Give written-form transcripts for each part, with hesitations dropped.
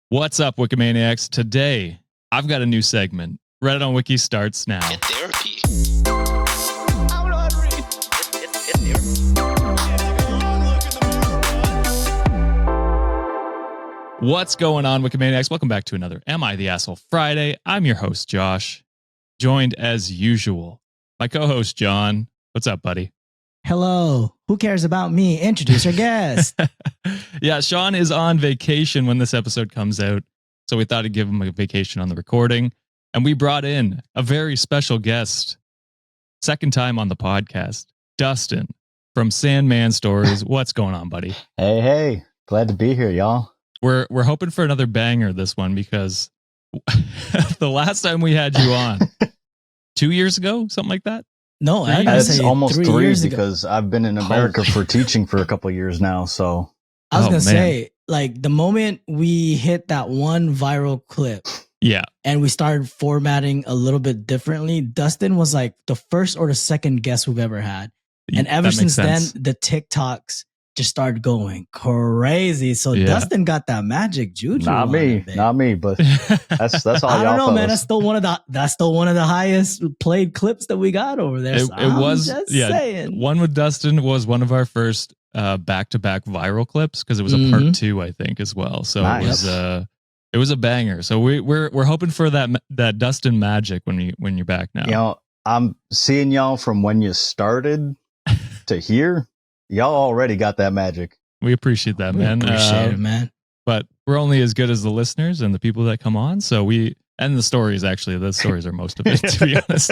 What's up, Wikimaniacs? Today, I've got a new segment. Reddit on Wiki starts now. Get therapy. What's going on, Wikimaniacs? Welcome back to another Am I the Asshole Friday. I'm your host, Josh, joined as usual, my co-host, John. What's up, buddy? Hello. Who cares about me? Introduce your guest. Yeah, Sean is on vacation when this episode comes out, so we thought I'd give him a vacation on the recording, and we brought in a very special guest, second time on the podcast, Dustin from Sandman Stories. What's going on, buddy? Hey. Glad to be here, y'all. We're hoping for another banger this one because the last time we had you on 2 years ago, something like that. No, I It's almost 3 years because I've been in America for teaching for a couple of years now. So I was going to say, like, the moment we hit that one viral clip, yeah, and we started formatting a little bit differently, Dustin was like the first or the second guest we've ever had. And ever since then, the TikToks just started going crazy. So Dustin got that magic juju. Not me, but that's all y'all. I don't know, fellas. man. That's still one of the highest played clips that we got over there. It was saying. One with Dustin was one of our first back-to-back viral clips because it was a part 2, I think, as well. So nice. It was a banger. So we're hoping for that Dustin magic when you're back now. You know, I'm seeing y'all from when you started to here. Y'all already got that magic. We appreciate that, man. Appreciate it, man. But we're only as good as the listeners and the people that come on. So and the stories, actually. The stories are most of it, to be honest.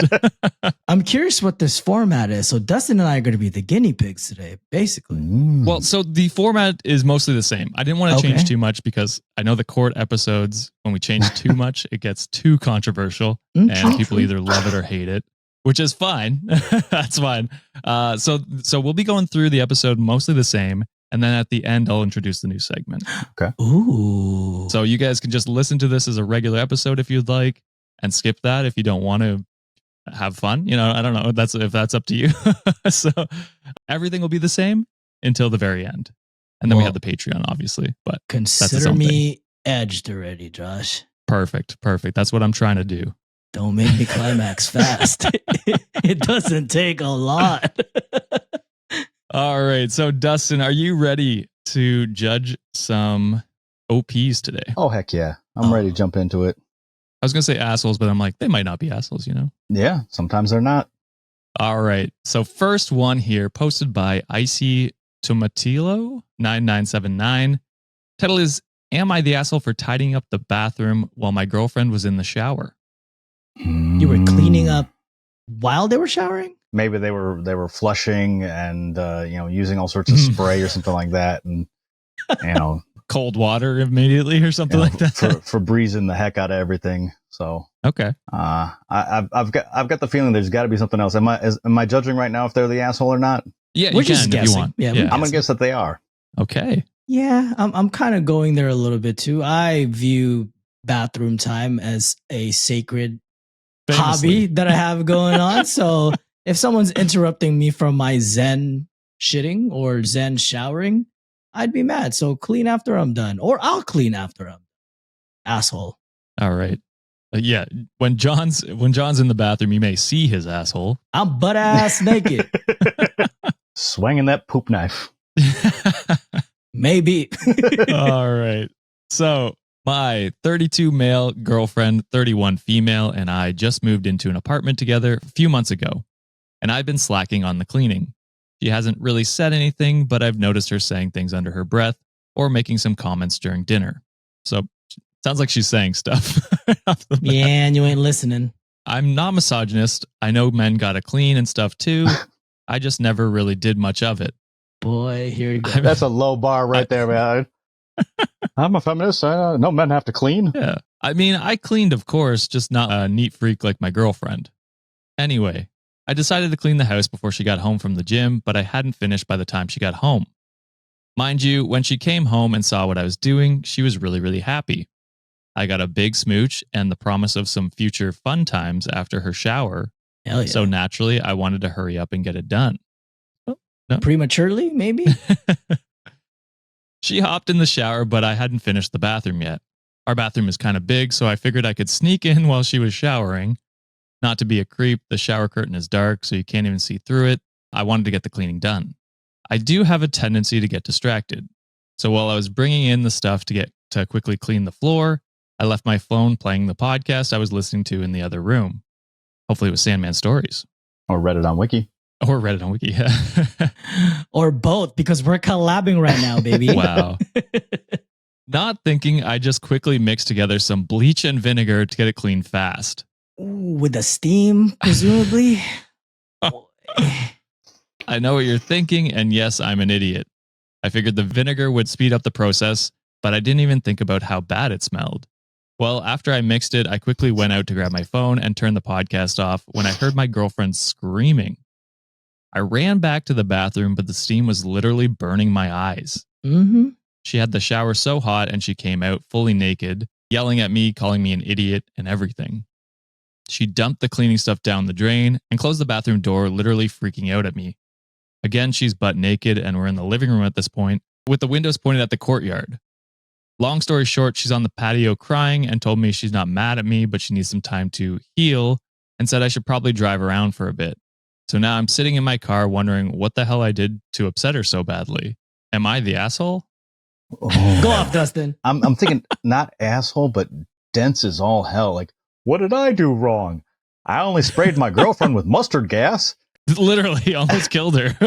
I'm curious what this format is. So Dustin and I are going to be the guinea pigs today, basically. Well, so the format is mostly the same. I didn't want to change too much because I know the court episodes, when we change too much, it gets too controversial and people either love it or hate it. Which is fine. That's fine. So we'll be going through the episode mostly the same. And then at the end, I'll introduce the new segment. Okay. Ooh. So you guys can just listen to this as a regular episode if you'd like and skip that if you don't want to have fun. You know, I don't know if that's up to you. So everything will be the same until the very end. And then we have the Patreon, obviously. But consider me edged already, Josh. Perfect. That's what I'm trying to do. Don't make me climax fast. It doesn't take a lot. All right. So, Dustin, are you ready to judge some OPs today? Oh, heck yeah. I'm ready to jump into it. I was going to say assholes, but I'm like, they might not be assholes, you know? Yeah, sometimes they're not. All right. So, first one here, posted by Icy Tomatilo 9979. Title is, Am I the asshole for tidying up the bathroom while my girlfriend was in the shower? You were cleaning up while they were showering? Maybe they were flushing and using all sorts of spray or something like that, and cold water immediately or something like that. for breezing the heck out of everything. So okay, I've got the feeling there's got to be something else. Am I judging right now if they're the asshole or not? Yeah, we're you just can guessing. If you want. Yeah, I'm gonna guess that they are. Okay. Yeah, I'm kind of going there a little bit too. I view bathroom time as a sacred hobby that I have going on. So if someone's interrupting me from my Zen shitting or Zen showering, I'd be mad. So clean after I'm done, or I'll clean after I'm asshole. All right. Yeah. When John's in the bathroom, you may see his asshole. I'm butt ass naked. Swinging that poop knife. Maybe. All right. So my 32 male girlfriend, 31 female, and I just moved into an apartment together a few months ago, and I've been slacking on the cleaning. She hasn't really said anything, but I've noticed her saying things under her breath or making some comments during dinner. So sounds like she's saying stuff. Yeah, and you ain't listening. I'm not misogynist. I know men gotta clean and stuff too. I just never really did much of it. Boy, here you go. That's a low bar right there, man. I'm a feminist. No men have to clean. Yeah. I mean, I cleaned, of course, just not a neat freak like my girlfriend. Anyway, I decided to clean the house before she got home from the gym, but I hadn't finished by the time she got home. Mind you, when she came home and saw what I was doing, she was really, really happy. I got a big smooch and the promise of some future fun times after her shower. Hell yeah. So naturally, I wanted to hurry up and get it done. Oh, no. Prematurely, maybe? She hopped in the shower, but I hadn't finished the bathroom yet. Our bathroom is kind of big, so I figured I could sneak in while she was showering. Not to be a creep, the shower curtain is dark, so you can't even see through it. I wanted to get the cleaning done. I do have a tendency to get distracted. So while I was bringing in the stuff to quickly clean the floor, I left my phone playing the podcast I was listening to in the other room. Hopefully it was Sandman Stories. Or Reddit on Wiki. Or Reddit on Wiki, yeah. Or both, because we're collabing right now, baby. Wow. Not thinking, I just quickly mixed together some bleach and vinegar to get it clean fast. Ooh, with the steam, presumably. I know what you're thinking, and yes, I'm an idiot. I figured the vinegar would speed up the process, but I didn't even think about how bad it smelled. Well, after I mixed it, I quickly went out to grab my phone and turn the podcast off when I heard my girlfriend screaming. I ran back to the bathroom, but the steam was literally burning my eyes. Mm-hmm. She had the shower so hot and she came out fully naked, yelling at me, calling me an idiot and everything. She dumped the cleaning stuff down the drain and closed the bathroom door, literally freaking out at me. Again, she's butt naked and we're in the living room at this point, with the windows pointed at the courtyard. Long story short, she's on the patio crying and told me she's not mad at me, but she needs some time to heal and said I should probably drive around for a bit. So now I'm sitting in my car wondering what the hell I did to upset her so badly. Am I the asshole? Oh. Go off, Dustin. I'm thinking not asshole, but dense as all hell. Like, what did I do wrong? I only sprayed my girlfriend with mustard gas. Literally almost killed her.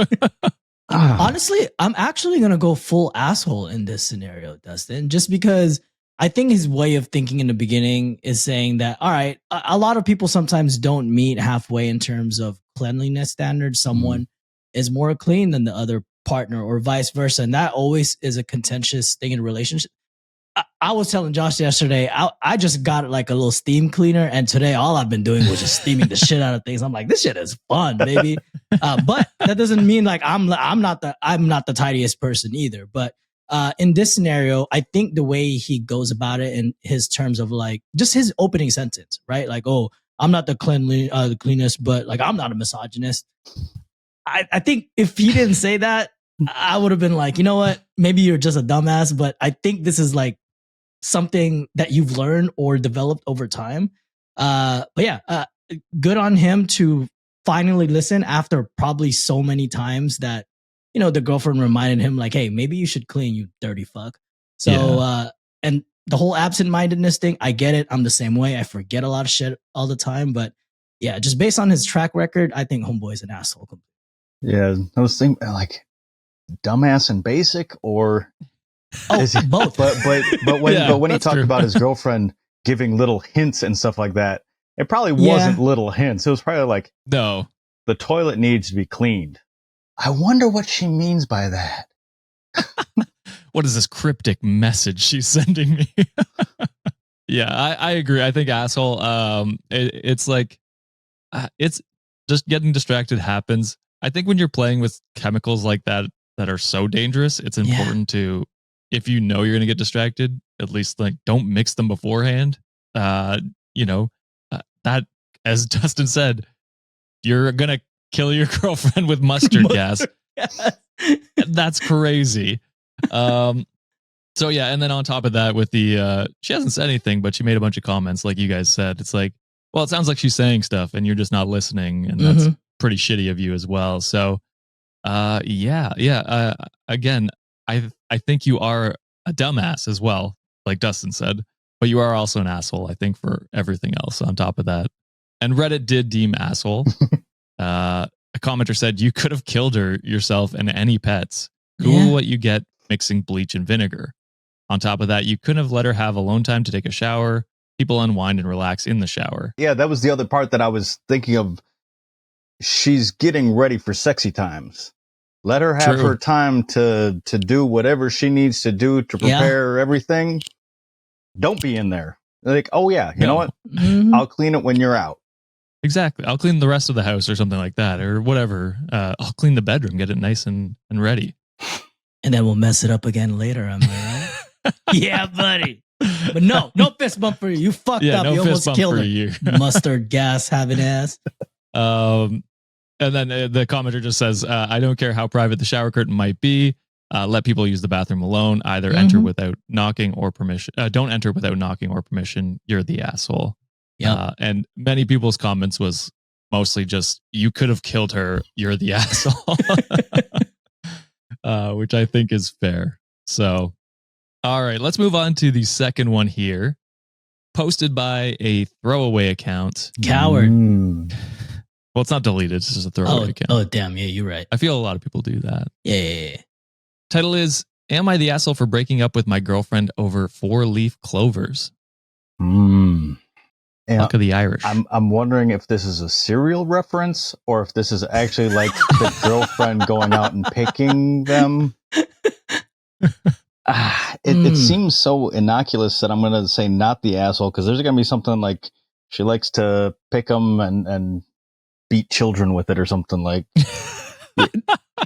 Honestly, I'm actually going to go full asshole in this scenario, Dustin, just because I think his way of thinking in the beginning is saying that, all right, a lot of people sometimes don't meet halfway in terms of cleanliness standards. Someone is more clean than the other partner or vice versa. And that always is a contentious thing in a relationship. I was telling Josh yesterday, I just got like a little steam cleaner, and today all I've been doing was just steaming the shit out of things. I'm like, this shit is fun, baby. But that doesn't mean like I'm not the tidiest person either. But in this scenario, I think the way he goes about it in his terms of like just his opening sentence, right? Like, oh, I'm not the cleanest, but like I'm not a misogynist. I think if he didn't say that, I would have been like, you know what? Maybe you're just a dumbass. But I think this is like something that you've learned or developed over time. But yeah, good on him to finally listen after probably so many times that, you know, the girlfriend reminded him like, hey, maybe you should clean, you dirty fuck. So, and the whole absent-mindedness thing, I get it. I'm the same way. I forget a lot of shit all the time. But yeah, just based on his track record, I think homeboy's an asshole. Yeah, I was thinking like dumbass and basic, or both. But when he talked about his girlfriend giving little hints and stuff like that, it probably wasn't little hints. It was probably like, no, the toilet needs to be cleaned. I wonder what she means by that. What is this cryptic message she's sending me? Yeah, I agree. I think asshole. It's like it's just getting distracted happens. I think when you're playing with chemicals like that are so dangerous, it's important to, if you know you're going to get distracted, at least like don't mix them beforehand. You know, that, as Dustin said, you're going to kill your girlfriend with mustard gas. That's crazy. So yeah, and then on top of that, with the she hasn't said anything, but she made a bunch of comments, like you guys said. It's like, well, it sounds like she's saying stuff, and you're just not listening, and that's pretty shitty of you as well. So, again, I think you are a dumbass as well, like Dustin said, but you are also an asshole, I think, for everything else on top of that. And Reddit did deem asshole. A commenter said, you could have killed her yourself and any pets. Cool what you get mixing bleach and vinegar. On top of that, you couldn't have let her have alone time to take a shower. People unwind and relax in the shower. Yeah, that was the other part that I was thinking of. She's getting ready for sexy times. Let her have her time to do whatever she needs to do to prepare everything. Don't be in there. Like, oh yeah, you know what? I'll clean it when you're out. Exactly. I'll clean the rest of the house or something like that, or whatever. I'll clean the bedroom, get it nice and ready. And then we'll mess it up again later, am I right? Yeah, buddy. But no fist bump for you. You fucked up. No you almost killed you. Mustard gas having ass. And then the commenter just says, I don't care how private the shower curtain might be. Let people use the bathroom alone. Either enter without knocking or permission. Don't enter without knocking or permission. You're the asshole. Yeah. And many people's comments was mostly just, you could have killed her. You're the asshole. Which I think is fair. So, all right, let's move on to the second one here. Posted by a throwaway account. Coward. Well, it's not deleted. It's just a throwaway account. Oh, damn. Yeah, you're right. I feel a lot of people do that. Yeah. Title is, Am I the asshole for breaking up with my girlfriend over 4-leaf clovers? Luck of the Irish. I'm wondering if this is a cereal reference or if this is actually like the girlfriend going out and picking them. It seems so innocuous that I'm going to say not the asshole, because there's going to be something like she likes to pick them and beat children with it or something like.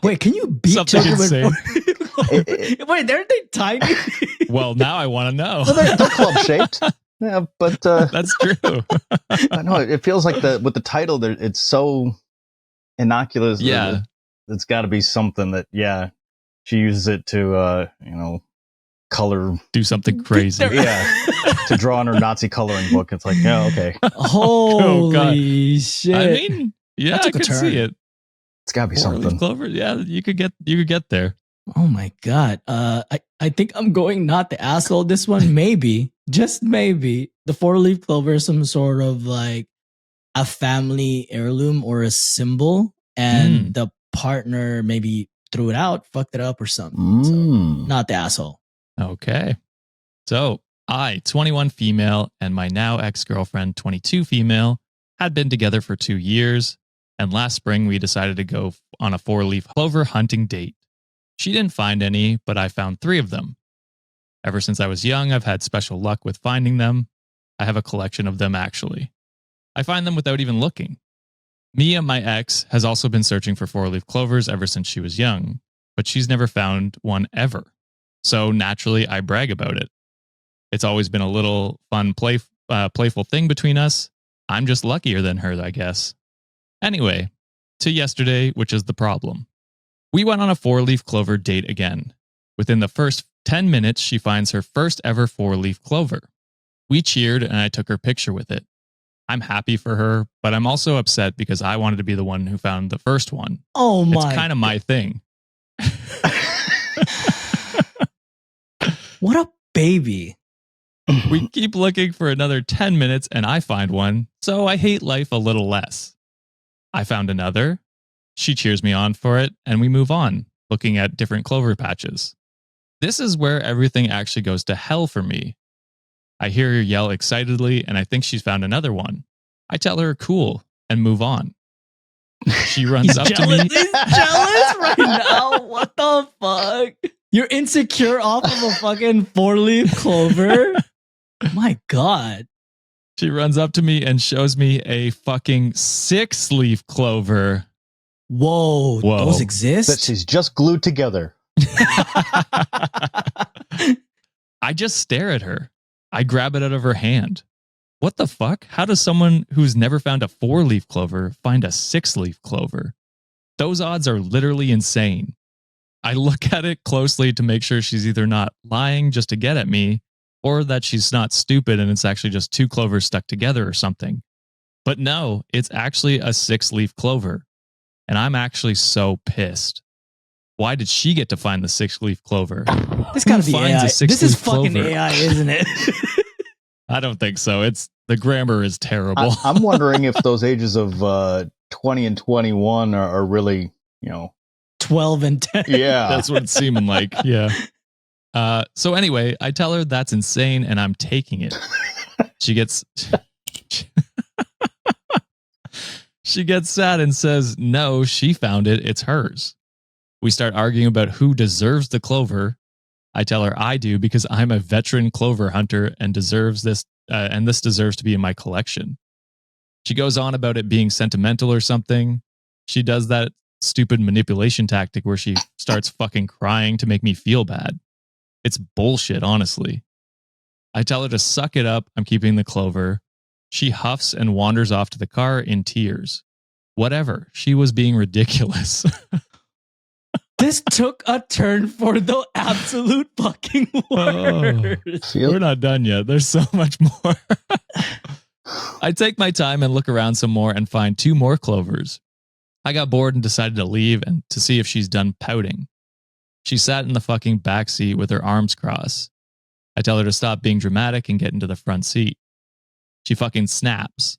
Wait, can you beat children with Wait, aren't they tiny? Well, now I want to know. Well, they're club shaped. Yeah, but that's true. I know it feels like with the title there, it's so innocuous. Yeah, it's got to be something that she uses it to color, do something crazy. To draw on her Nazi coloring book. It's like, okay. Holy shit! I mean, I could see it. It's got to be something. Clover. Yeah, you could get there. Oh my god. I think I'm going not the asshole this one. Maybe, just maybe, the 4-leaf clover is some sort of like a family heirloom or a symbol, and the partner maybe threw it out, fucked it up or something. So, not the asshole. Okay. So I, 21 female, and my now ex-girlfriend, 22 female, had been together for 2 years. And last spring, we decided to go on a 4-leaf clover hunting date. She didn't find any, but I found 3 of them. Ever since I was young, I've had special luck with finding them. I have a collection of them, actually. I find them without even looking. Mia, my ex, has also been searching for 4-leaf clovers ever since she was young, but she's never found one ever. So naturally, I brag about it. It's always been a little fun, playful thing between us. I'm just luckier than her, I guess. Anyway, to yesterday, which is the problem. We went on a 4-leaf clover date again. Within the first 10 minutes, she finds her first ever 4-leaf clover. We cheered and I took her picture with it. I'm happy for her, but I'm also upset because I wanted to be the one who found the first one. Oh my. It's kind of my thing. What a baby. We keep looking for another 10 minutes and I find one, so I hate life a little less. I found another. She cheers me on for it, and we move on, looking at different clover patches. This is where everything actually goes to hell for me. I hear her yell excitedly, and I think she's found another one. I tell her cool, and move on. She runs up to me. He's jealous right now. What the fuck? You're insecure off of a fucking 4-leaf clover? My God. She runs up to me and shows me a fucking 6-leaf clover. Whoa, those exist? That she's just glued together. I just stare at her. I grab it out of her hand. What the fuck? How does someone who's never found a 4-leaf clover find a 6-leaf clover? Those odds are literally insane. I look at it closely to make sure she's either not lying just to get at me, or that she's not stupid and it's actually just 2 clovers stuck together or something. But no, it's actually a 6-leaf clover. And I'm actually so pissed. Why did she get to find the 6-leaf clover? This gotta be AI. This is fucking clover? AI, isn't it? I don't think so. The grammar is terrible. I'm wondering if those ages of 20 and 21 are really, 12 and 10. Yeah. That's what it's seeming like. Yeah. So anyway, I tell her that's insane and I'm taking it. She gets sad and says, no, she found it. It's hers. We start arguing about who deserves the clover. I tell her I do because I'm a veteran clover hunter and deserves this, and this deserves to be in my collection. She goes on about it being sentimental or something. She does that stupid manipulation tactic where she starts fucking crying to make me feel bad. It's bullshit, honestly. I tell her to suck it up. I'm keeping the clover. She huffs and wanders off to the car in tears. Whatever. She was being ridiculous. This took a turn for the absolute fucking worst. We're not done yet. There's so much more. I take my time and look around some more and find 2 more clovers. I got bored and decided to leave and to see if she's done pouting. She sat in the fucking back seat with her arms crossed. I tell her to stop being dramatic and get into the front seat. She fucking snaps.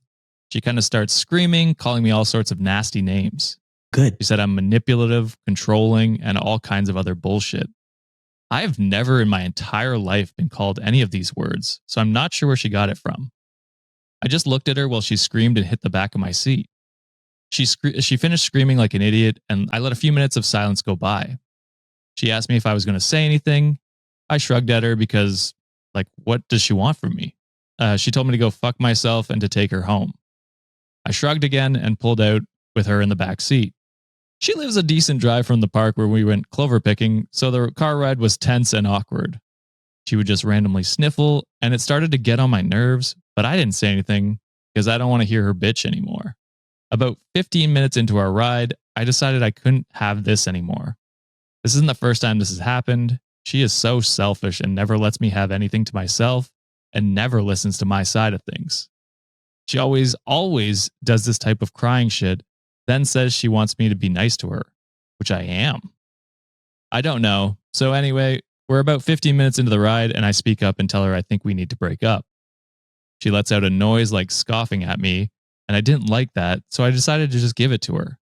She kind of starts screaming, calling me all sorts of nasty names. Good. She said I'm manipulative, controlling, and all kinds of other bullshit. I have never in my entire life been called any of these words, so I'm not sure where she got it from. I just looked at her while she screamed and hit the back of my seat. She finished screaming like an idiot, and I let a few minutes of silence go by. She asked me if I was going to say anything. I shrugged at her because, what does she want from me? She told me to go fuck myself and to take her home. I shrugged again and pulled out with her in the back seat. She lives a decent drive from the park where we went clover picking, so the car ride was tense and awkward. She would just randomly sniffle, and it started to get on my nerves, but I didn't say anything because I don't want to hear her bitch anymore. About 15 minutes into our ride, I decided I couldn't have this anymore. This isn't the first time this has happened. She is so selfish and never lets me have anything to myself and never listens to my side of things. She always does this type of crying shit, then says she wants me to be nice to her, which I am. I don't know. So anyway, we're about 15 minutes into the ride and I speak up and tell her I think we need to break up. She lets out a noise like scoffing at me, and I didn't like that, so I decided to just give it to her.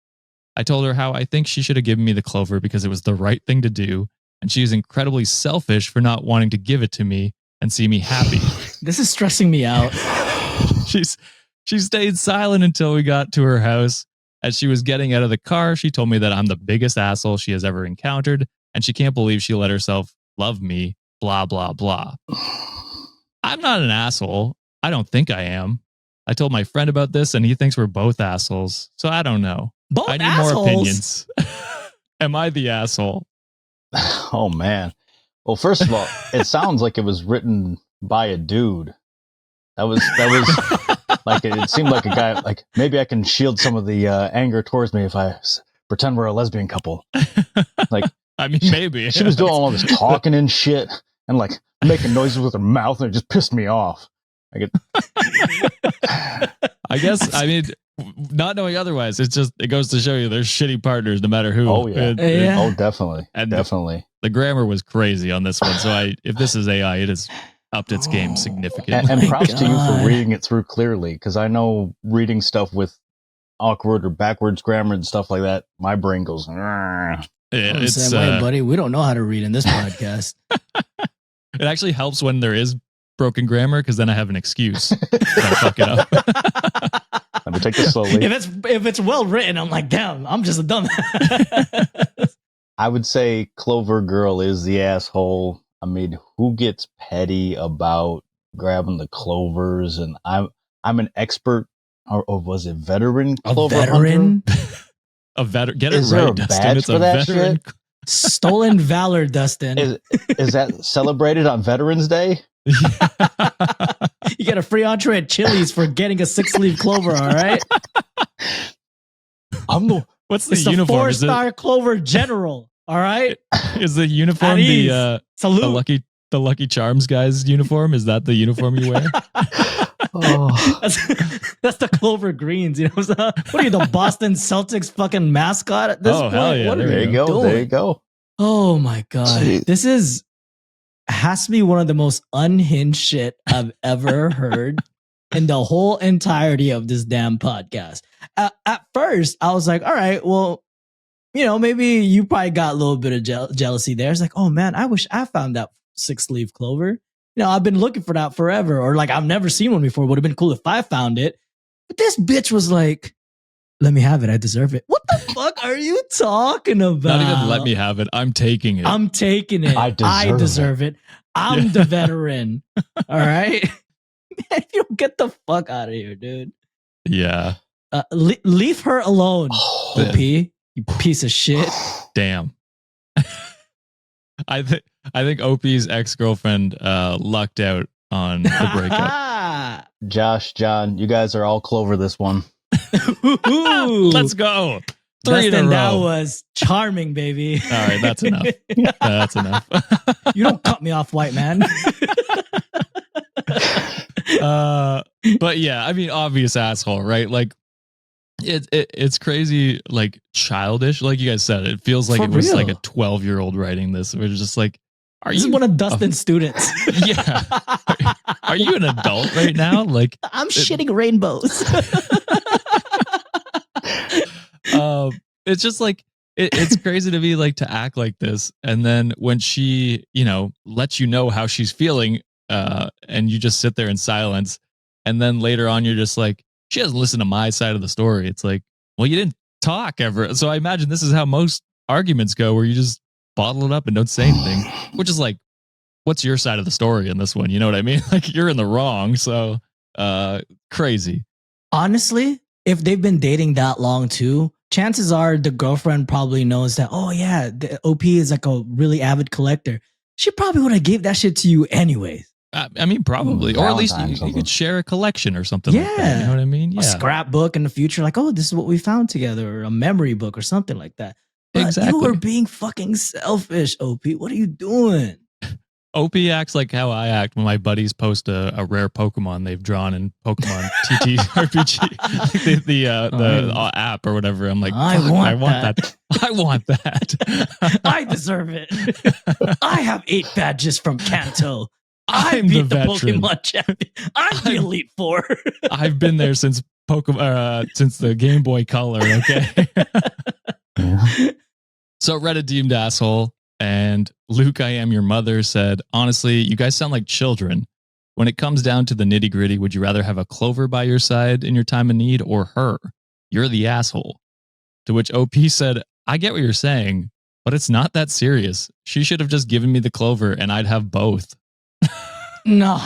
I told her how I think she should have given me the clover because it was the right thing to do, and she is incredibly selfish for not wanting to give it to me and see me happy. This is stressing me out. She stayed silent until we got to her house. As she was getting out of the car, she told me that I'm the biggest asshole she has ever encountered, and she can't believe she let herself love me, blah, blah, blah. I'm not an asshole. I don't think I am. I told my friend about this, and he thinks we're both assholes, so I don't know. Both I need assholes? more opinions. Am I the asshole? Oh, man. Well, first of all, it sounds like it was written by a dude. That was like, it seemed like a guy, like, maybe I can shield some of the anger towards me if I pretend we're a lesbian couple. Like, I mean, maybe. She was doing all this talking and shit and like making noises with her mouth, and it just pissed me off. I guess, I mean, not knowing otherwise, it goes to show you there's shitty partners no matter who. Oh, yeah. Yeah. Oh, definitely. And definitely. The grammar was crazy on this one. So if this is AI, it has upped its game significantly. And props to you for reading it through clearly, because I know reading stuff with awkward or backwards grammar and stuff like that, my brain goes, yeah, it's the same way, buddy. We don't know how to read in this podcast. It actually helps when there is broken grammar, because then I have an excuse. I fuck it up. Let me take this slowly. If it's well written, I'm like, damn, I'm just a dumbass. I would say Clover Girl is the asshole. I mean, who gets petty about grabbing the clovers? And I'm an expert, or was it veteran clover veteran? Hunter? Get is it right, there a Dustin. badge It's for a that veteran. shit? Stolen valor, Dustin. Is that celebrated on Veterans Day? You get a free entree at Chili's for getting a 6-leaf clover, all right? What's the it's uniform? It's a 4-star clover general, all right? Is the uniform the Lucky Charms guy's uniform? Is that the uniform you wear? Oh. That's the Clover Greens. You know what are you, the Boston Celtics fucking mascot at this point? Hell yeah! There you go. There you go. Oh my god, this has to be one of the most unhinged shit I've ever heard in the whole entirety of this damn podcast. At first, I was like, all right, well, you know, maybe you probably got a little bit of jealousy there. It's like, oh man, I wish I found that 6-leaf clover. You know, I've been looking for that forever, or like I've never seen one before. Would have been cool if I found it. But this bitch was like, let me have it. I deserve it. What the fuck are you talking about? Not even let me have it. I'm taking it. I'm taking it. I deserve it. I'm the veteran. All right. Man, you don't get the fuck out of here, dude. Yeah. Leave her alone, OP. You piece of shit. Damn. I think OP's ex-girlfriend lucked out on the breakup. Josh, John, you guys are all Clover this one. Let's go. 3 in a Dustin, that row. was charming, baby. All right, that's enough. That's enough. You don't cut me off, white man. But yeah, I mean, obvious asshole, right? Like, it's crazy, like childish. Like you guys said, it feels like For it was real. like a 12-year-old writing this. We're just like, This is one of Dustin's students. Yeah. Are you an adult right now? Like, I'm shitting rainbows. It's just like it's crazy to me, like, to act like this, and then when she, lets you know how she's feeling, and you just sit there in silence, and then later on you're just like, she doesn't listen to my side of the story. It's like, well, you didn't talk ever, so I imagine this is how most arguments go, where you just bottle it up and don't say anything, which is like, what's your side of the story in this one? You know what I mean? Like, you're in the wrong. So crazy. Honestly, if they've been dating that long too, chances are the girlfriend probably knows that, oh yeah, the OP is like a really avid collector. She probably would have gave that shit to you anyways. I mean, probably. Or at least you could share a collection or something like that. You know what I mean? Yeah. A scrapbook in the future, like, oh, this is what we found together, or a memory book or something like that. But exactly. You were being fucking selfish, OP. What are you doing? OP acts like how I act when my buddies post a rare Pokemon they've drawn in Pokemon TTRPG, like the app or whatever. I'm like, I want that. I want that. I deserve it. I have 8 badges from Kanto. I'm the veteran. Pokemon champion. I'm the Elite Four. I've been there since since the Game Boy Color. Okay. So Reddit deemed asshole. And Luke, I am your mother, said, honestly, you guys sound like children. When it comes down to the nitty gritty, would you rather have a Clover by your side in your time of need or her? You're the asshole. To which OP said, I get what you're saying, but it's not that serious. She should have just given me the Clover and I'd have both. No.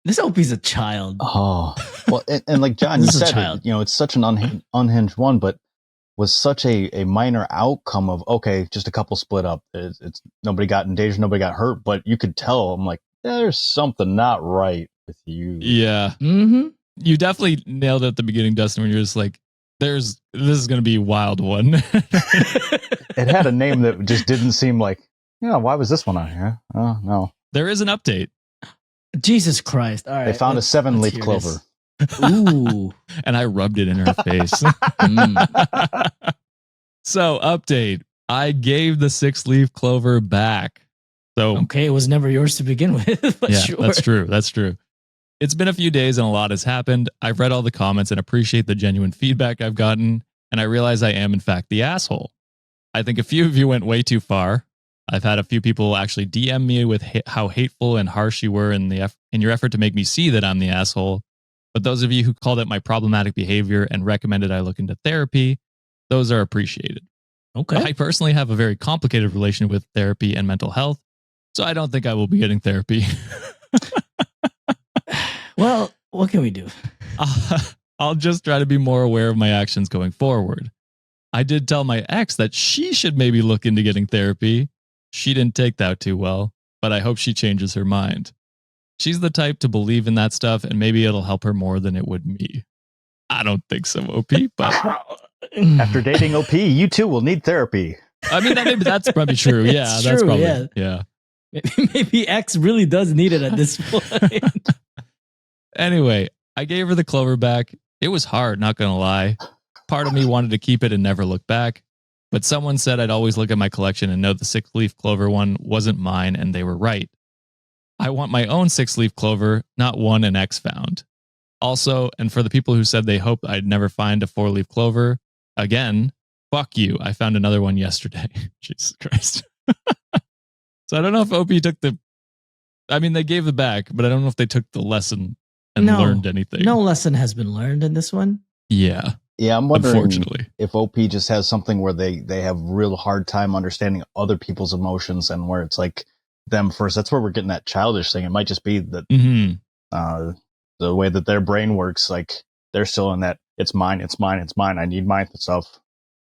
This OP's a child. Oh, well, and like John, you said, it's such an unhinged one, but was such a minor outcome of, okay, just a couple split up. It's nobody got endangered, nobody got hurt, but you could tell, I'm like, there's something not right with you. Yeah. Mm-hmm. You definitely nailed it at the beginning, Dustin, when you're just like, this is going to be a wild one. It had a name that just didn't seem like, why was this one on here? Oh, no. There is an update. Jesus Christ. All right. They found a 7-leaf clover. Ooh. And I rubbed it in her face. So, update. I gave the 6-leaf clover back. So, okay, it was never yours to begin with. But yeah, sure. That's true. That's true. It's been a few days and a lot has happened. I've read all the comments and appreciate the genuine feedback I've gotten. And I realize I am, in fact, the asshole. I think a few of you went way too far. I've had a few people actually DM me with how hateful and harsh you were in your effort to make me see that I'm the asshole. But those of you who called it my problematic behavior and recommended I look into therapy, those are appreciated. Okay. I personally have a very complicated relation with therapy and mental health, so I don't think I will be getting therapy. Well, what can we do? I'll just try to be more aware of my actions going forward. I did tell my ex that she should maybe look into getting therapy. She didn't take that too well, but I hope she changes her mind. She's the type to believe in that stuff, and maybe it'll help her more than it would me. I don't think so, OP, but after dating OP, you too will need therapy. I mean, maybe that's probably true. Yeah, It's that's true, probably, yeah. Maybe X really does need it at this point. Anyway, I gave her the clover back. It was hard, not going to lie. Part of me wanted to keep it and never look back, but someone said I'd always look at my collection and know the 6-leaf clover one wasn't mine, and they were right. I want my own 6-leaf clover, not one an ex found. Also, and for the people who said they hoped I'd never find a 4-leaf clover, again, fuck you. I found another one yesterday. Jesus Christ. So I don't know if OP took they gave it back, but I don't know if they took the lesson and learned anything. No lesson has been learned in this one. Yeah. Yeah, I'm wondering unfortunately, if OP just has something where they have real hard time understanding other people's emotions, and where it's like them first. That's where we're getting that childish thing. It might just be that the way that their brain works, like they're still in that it's mine, I need mine stuff,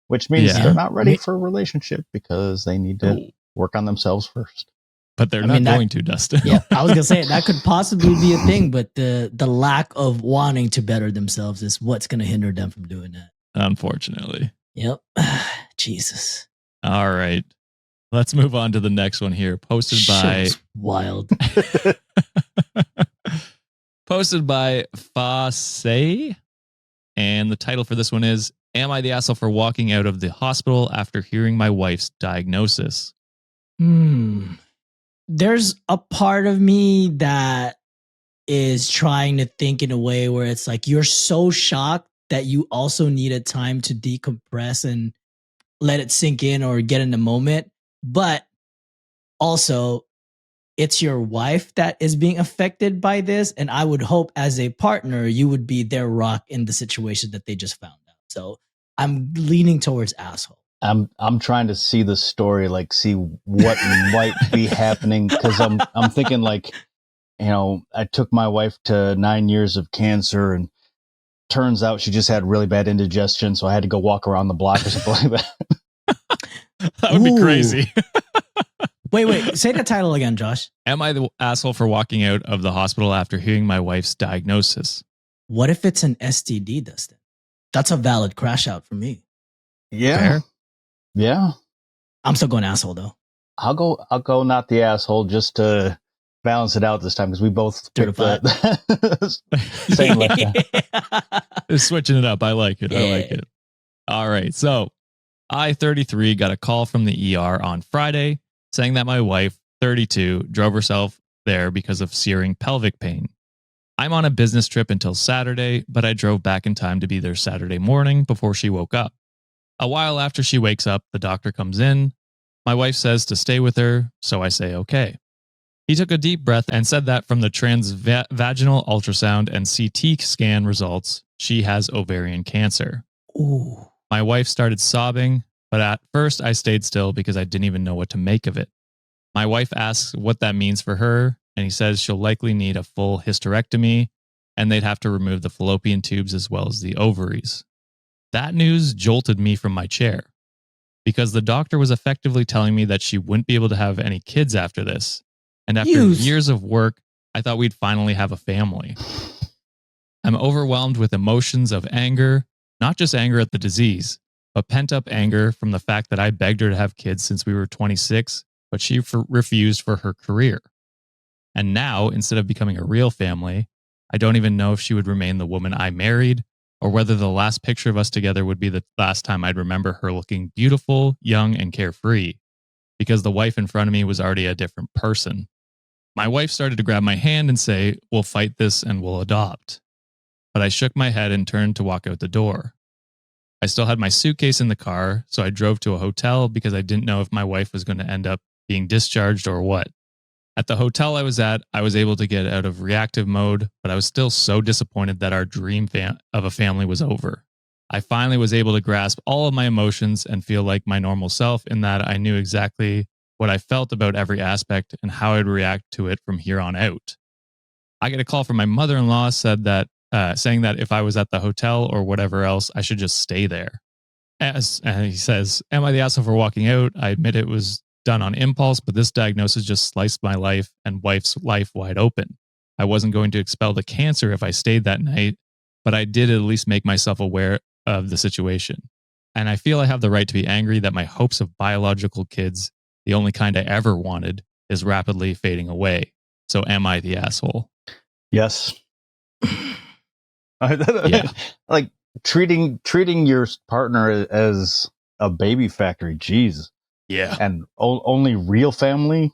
which means they're not ready for a relationship because they need to work on themselves first. But they're not going to, Dustin. Yeah, I was gonna say that could possibly be a thing, but the lack of wanting to better themselves is what's gonna hinder them from doing that. Unfortunately. Yep. Jesus. All right. Let's move on to the next one here. Posted by wild. Posted by Fasse. And the title for this one is, Am I the asshole for walking out of the hospital after hearing my wife's diagnosis? There's a part of me that is trying to think in a way where it's like you're so shocked that you also needed time to decompress and let it sink in or get in the moment. But also, it's your wife that is being affected by this. And I would hope as a partner, you would be their rock in the situation that they just found out. So I'm leaning towards asshole. I'm trying to see the story, like see what might be happening. Cause I'm thinking like, you know, I took my wife to 9 years of cancer and turns out she just had really bad indigestion. So I had to go walk around the block or something like that. That would be crazy. Wait. Say the title again, Josh. Am I the asshole for walking out of the hospital after hearing my wife's diagnosis? What if it's an STD, Dustin? That's a valid crash out for me. Yeah. Fair? Yeah. I'm still going asshole though. I'll go not the asshole just to balance it out this time because we both picked the same left. Switching it up. I like it. Yeah. I like it. All right. So I, 33, got a call from the ER on Friday saying that my wife, 32, drove herself there because of searing pelvic pain. I'm on a business trip until Saturday, but I drove back in time to be there Saturday morning before she woke up. A while after she wakes up, the doctor comes in. My wife says to stay with her, so I say okay. He took a deep breath and said that from the transvaginal ultrasound and CT scan results, she has ovarian cancer. Ooh. My wife started sobbing, but at first I stayed still because I didn't even know what to make of it. My wife asks what that means for her, and he says she'll likely need a full hysterectomy, and they'd have to remove the fallopian tubes as well as the ovaries. That news jolted me from my chair, because the doctor was effectively telling me that she wouldn't be able to have any kids after this. And after years of work, I thought we'd finally have a family. I'm overwhelmed with emotions of anger, not just anger at the disease, but pent-up anger from the fact that I begged her to have kids since we were 26, but she refused for her career. And now, instead of becoming a real family, I don't even know if she would remain the woman I married, or whether the last picture of us together would be the last time I'd remember her looking beautiful, young, and carefree, because the wife in front of me was already a different person. My wife started to grab my hand and say, "We'll fight this and we'll adopt." But I shook my head and turned to walk out the door. I still had my suitcase in the car, so I drove to a hotel because I didn't know if my wife was going to end up being discharged or what. At the hotel I was at, I was able to get out of reactive mode, but I was still so disappointed that our dream of a family was over. I finally was able to grasp all of my emotions and feel like my normal self in that I knew exactly what I felt about every aspect and how I'd react to it from here on out. I get a call from my mother-in-law saying that if I was at the hotel or whatever else, I should just stay there. He says, "Am I the asshole for walking out? I admit it was done on impulse, but this diagnosis just sliced my life and wife's life wide open. I wasn't going to expel the cancer if I stayed that night, but I did at least make myself aware of the situation. And I feel I have the right to be angry that my hopes of biological kids, the only kind I ever wanted, is rapidly fading away. So am I the asshole?" Yes. Yeah. Like treating your partner as a baby factory. Jeez. Yeah. And only real family?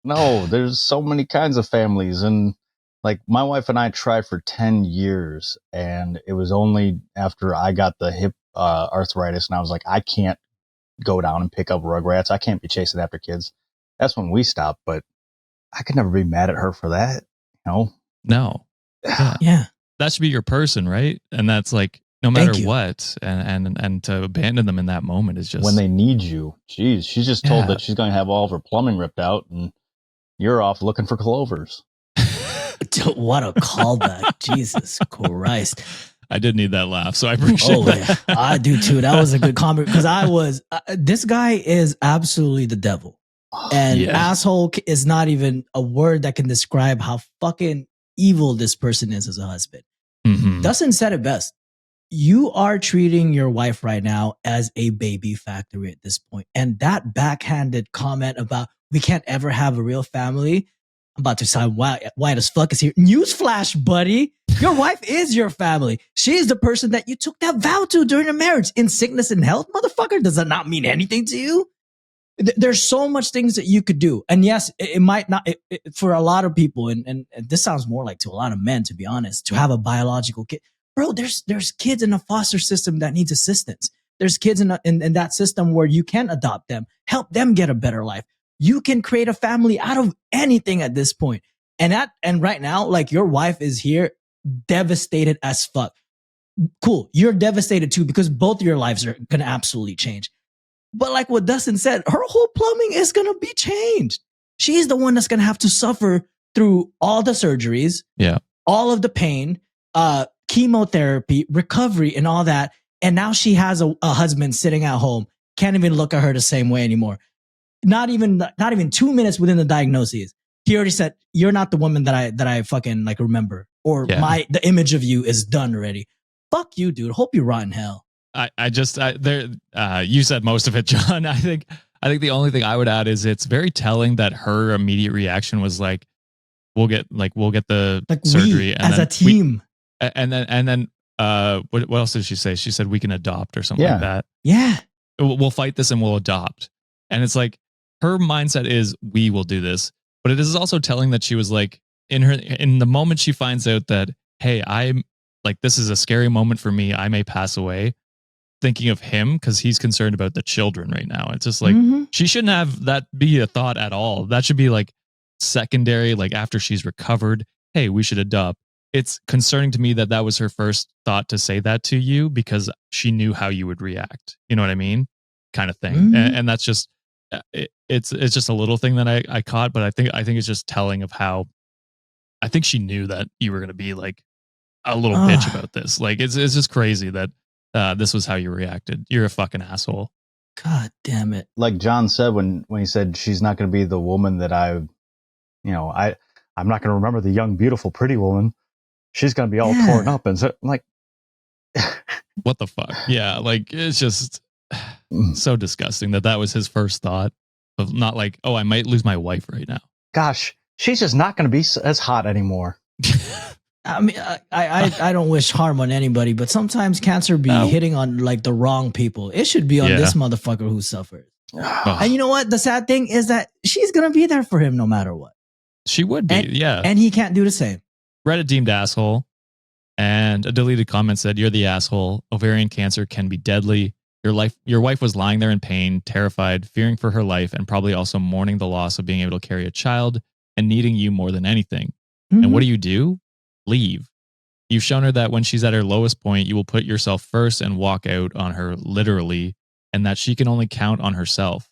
No, there's so many kinds of families. And like my wife and I tried for 10 years, and it was only after I got the hip arthritis and I was like, I can't go down and pick up Rugrats. I can't be chasing after kids. That's when we stopped, but I could never be mad at her for that. No. Yeah. That should be your person, right? And that's like, no matter what, and to abandon them in that moment is just when they need you. Jeez, she's just told that she's going to have all of her plumbing ripped out, and you're off looking for clovers. What a callback! Jesus Christ! I did need that laugh, so I appreciate that. Yeah, I do too. That was a good comment because I was. This guy is absolutely the devil, and asshole is not even a word that can describe how fucking evil this person is as a husband. Mm-hmm. Dustin said it best. you are treating your wife right now as a baby factory at this point. And that backhanded comment about we can't ever have a real family. I'm about to sound white as fuck is here. Newsflash, buddy. Your wife is your family. She is the person that you took that vow to during the marriage. In sickness and health, motherfucker, does that not mean anything to you? There's so much things that you could do. And yes, it might not, for a lot of people, and this sounds more like to a lot of men, to be honest, to have a biological kid. Bro, there's kids in the foster system that needs assistance. There's kids in that system where you can adopt them, help them get a better life. You can create a family out of anything at this point. And right now, like your wife is here devastated as fuck. Cool. You're devastated too because both of your lives are going to absolutely change. But like what Dustin said, her whole plumbing is going to be changed. She's the one that's going to have to suffer through all the surgeries, all of the pain, chemotherapy, recovery, and all that. And now she has a husband sitting at home, can't even look at her the same way anymore. Not even 2 minutes within the diagnosis, he already said, "You're not the woman that I fucking like remember, or the image of you is done already." Fuck you, dude. Hope you rot in hell. You said most of it, John. I think the only thing I would add is it's very telling that her immediate reaction was like, we'll get the like surgery and as a team. And then what else did she say? She said we can adopt or something like that. Yeah. We'll fight this and we'll adopt. And it's like her mindset is we will do this. But it is also telling that she was like in the moment she finds out that, hey, I'm like, this is a scary moment for me. I may pass away. Thinking of him because he's concerned about the children right now. It's just like she shouldn't have that be a thought at all. That should be like secondary, like after she's recovered. Hey, we should adopt. It's concerning to me that was her first thought to say that to you because she knew how you would react. You know what I mean? Kind of thing. And that's just it's just a little thing that I caught, but I think it's just telling of how I think she knew that you were going to be like a little bitch about this. Like it's just crazy that this was how you reacted. You're a fucking asshole. God damn it. Like John said when he said she's not going to be the woman that I'm not going to remember the young, beautiful, pretty woman. She's going to be all torn up. And so I'm like, what the fuck? Yeah. Like it's just so disgusting that was his first thought of not like, oh, I might lose my wife right now. Gosh, she's just not going to be as hot anymore. I mean, I don't wish harm on anybody, but sometimes cancer be hitting on like the wrong people. It should be on this motherfucker who suffers. And you know what? The sad thing is that she's going to be there for him no matter what. She would be, And he can't do the same. Reddit deemed asshole. And a deleted comment said, "You're the asshole. Ovarian cancer can be deadly. Your wife was lying there in pain, terrified, fearing for her life, and probably also mourning the loss of being able to carry a child and needing you more than anything. And what do? Leave. You've shown her that when she's at her lowest point, you will put yourself first and walk out on her literally, and that she can only count on herself.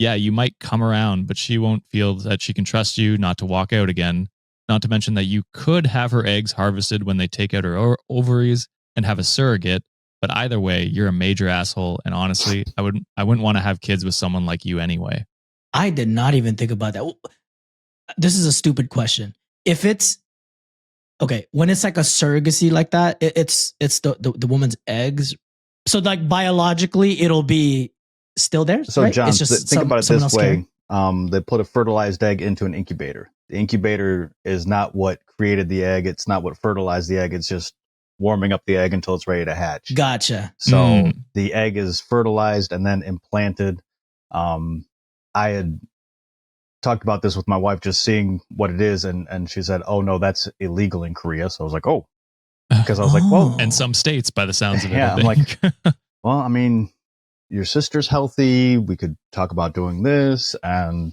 Yeah, you might come around, but she won't feel that she can trust you not to walk out again. Not to mention that you could have her eggs harvested when they take out her ovaries and have a surrogate. But either way, you're a major asshole. And honestly, I wouldn't want to have kids with someone like you anyway." I did not even think about that. This is a stupid question. If it's okay, when it's like a surrogacy like that, it's the woman's eggs. So like biologically, it'll be still there. So right? John, it's just think about it this way. They put a fertilized egg into an incubator. The incubator is not what created the egg. It's not what fertilized the egg. It's just warming up the egg until it's ready to hatch. Gotcha. So the egg is fertilized and then implanted. I had talked about this with my wife, just seeing what it is, and she said, "Oh no, that's illegal in Korea." So I was like, "Oh," because I was like, "Well," and some states, by the sounds of it. Yeah, I'm like, "Well, I mean, your sister's healthy. We could talk about doing this," and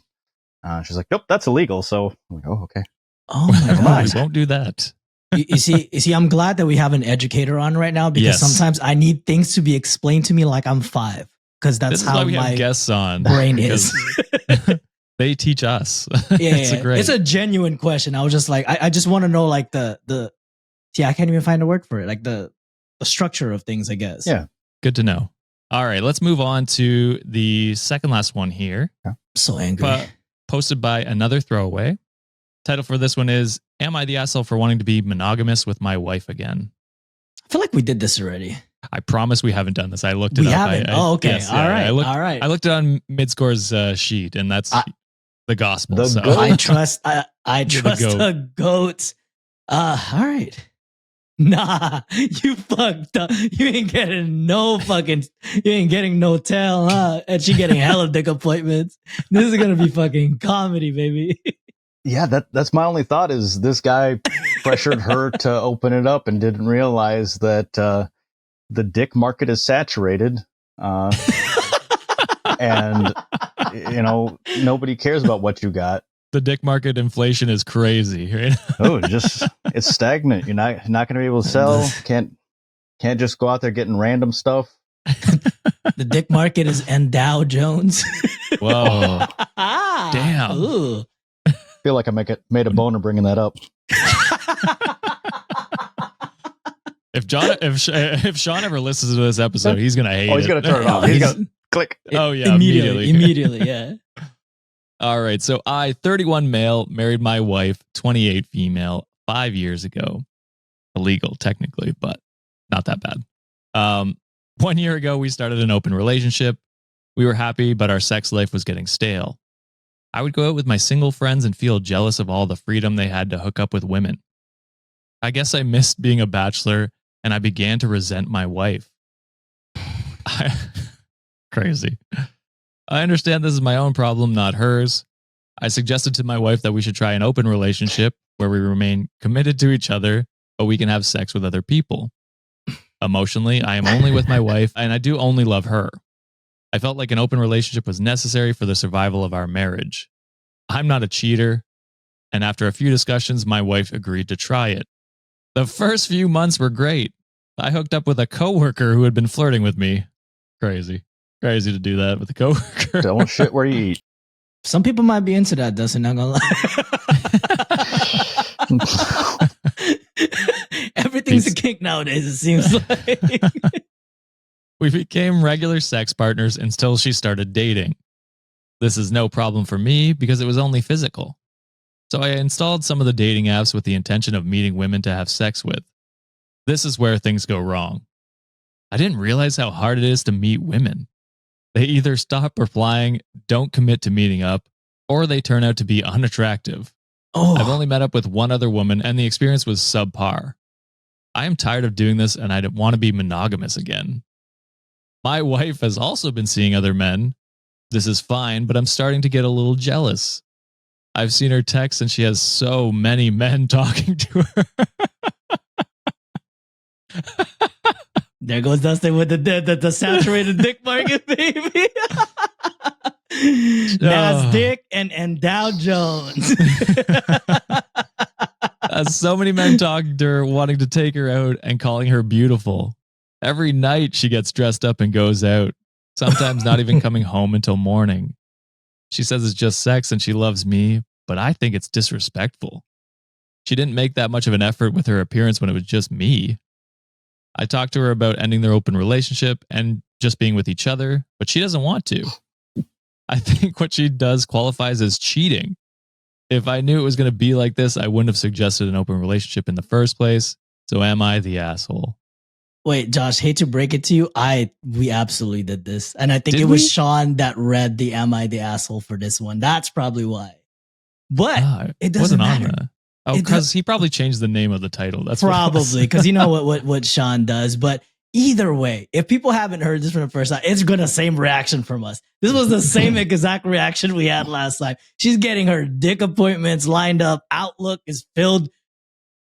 she's like, "Nope, that's illegal." So I'm like, "Oh, okay." Oh my God, we won't do that. You see, I'm glad that we have an educator on right now because sometimes I need things to be explained to me like I'm 5, because that's how we my have guests on brain is. They teach us. It's a genuine question. I was just like, I just want to know like the I can't even find a word for it. Like the structure of things, I guess. Yeah. Good to know. All right, let's move on to the second last one here. I'm so angry. Posted by Another Throwaway. Title for this one is, "Am I the asshole for wanting to be monogamous with my wife again?" I feel like we did this already. I promise we haven't done this. I looked it we up. Haven't. Okay. Yes, all right. All right. I looked it on Midscore's sheet, and that's the gospel. I trust. I trust the goats. All right. Nah, you fucked up. You ain't getting no tail, huh? And she getting hella dick appointments. This is gonna be fucking comedy, baby. Yeah, that's my only thought is this guy pressured her to open it up and didn't realize that the dick market is saturated. And nobody cares about what you got. The dick market inflation is crazy, right? It's stagnant. You're not going to be able to sell. Can't just go out there getting random stuff. The dick market is Dow Jones. Whoa. Damn. Ooh. I feel like I made a boner bringing that up. If Sean ever listens to this episode, he's going to hate it. He's going to turn it off. He's going to click. Oh yeah. Immediately. Yeah. All right. So 31 male, married my wife, 28 female, 5 years ago. Illegal technically, but not that bad. 1 year ago, we started an open relationship. We were happy, but our sex life was getting stale. I would go out with my single friends and feel jealous of all the freedom they had to hook up with women. I guess I missed being a bachelor, and I began to resent my wife. Crazy. I understand this is my own problem, not hers. I suggested to my wife that we should try an open relationship where we remain committed to each other, but we can have sex with other people. Emotionally, I am only with my wife, and I do only love her. I felt like an open relationship was necessary for the survival of our marriage. I'm not a cheater, and after a few discussions, my wife agreed to try it. The first few months were great. I hooked up with a coworker who had been flirting with me. Crazy to do that with a coworker. Don't shit where you eat. Some people might be into that, Dustin, not gonna lie. Everything's a kink nowadays, it seems like. We became regular sex partners until she started dating. This is no problem for me because it was only physical. So I installed some of the dating apps with the intention of meeting women to have sex with. This is where things go wrong. I didn't realize how hard it is to meet women. They either stop replying, don't commit to meeting up, or they turn out to be unattractive. I've only met up with one other woman, and the experience was subpar. I am tired of doing this, and I don't want to be monogamous again. My wife has also been seeing other men. This is fine, but I'm starting to get a little jealous. I've seen her text, and she has so many men talking to her. There goes Dustin with the saturated dick market, baby. Nasdaq and Dow Jones. So many men talking to her, wanting to take her out and calling her beautiful. Every night she gets dressed up and goes out, sometimes not even coming home until morning. She says it's just sex and she loves me, but I think it's disrespectful. She didn't make that much of an effort with her appearance when it was just me. I talked to her about ending their open relationship and just being with each other, but she doesn't want to. I think what she does qualifies as cheating. If I knew it was going to be like this, I wouldn't have suggested an open relationship in the first place. So am I the asshole? Wait, Josh, hate to break it to you. We absolutely did this. And I think it was Sean that read the am I the asshole for this one. That's probably why. But it doesn't matter. Oh, because he probably changed the name of the title. That's probably because you know what Sean does. But either way, if people haven't heard this from the first time, it's going to same reaction from us. This was the same exact reaction we had last time. She's getting her dick appointments lined up. Outlook is filled,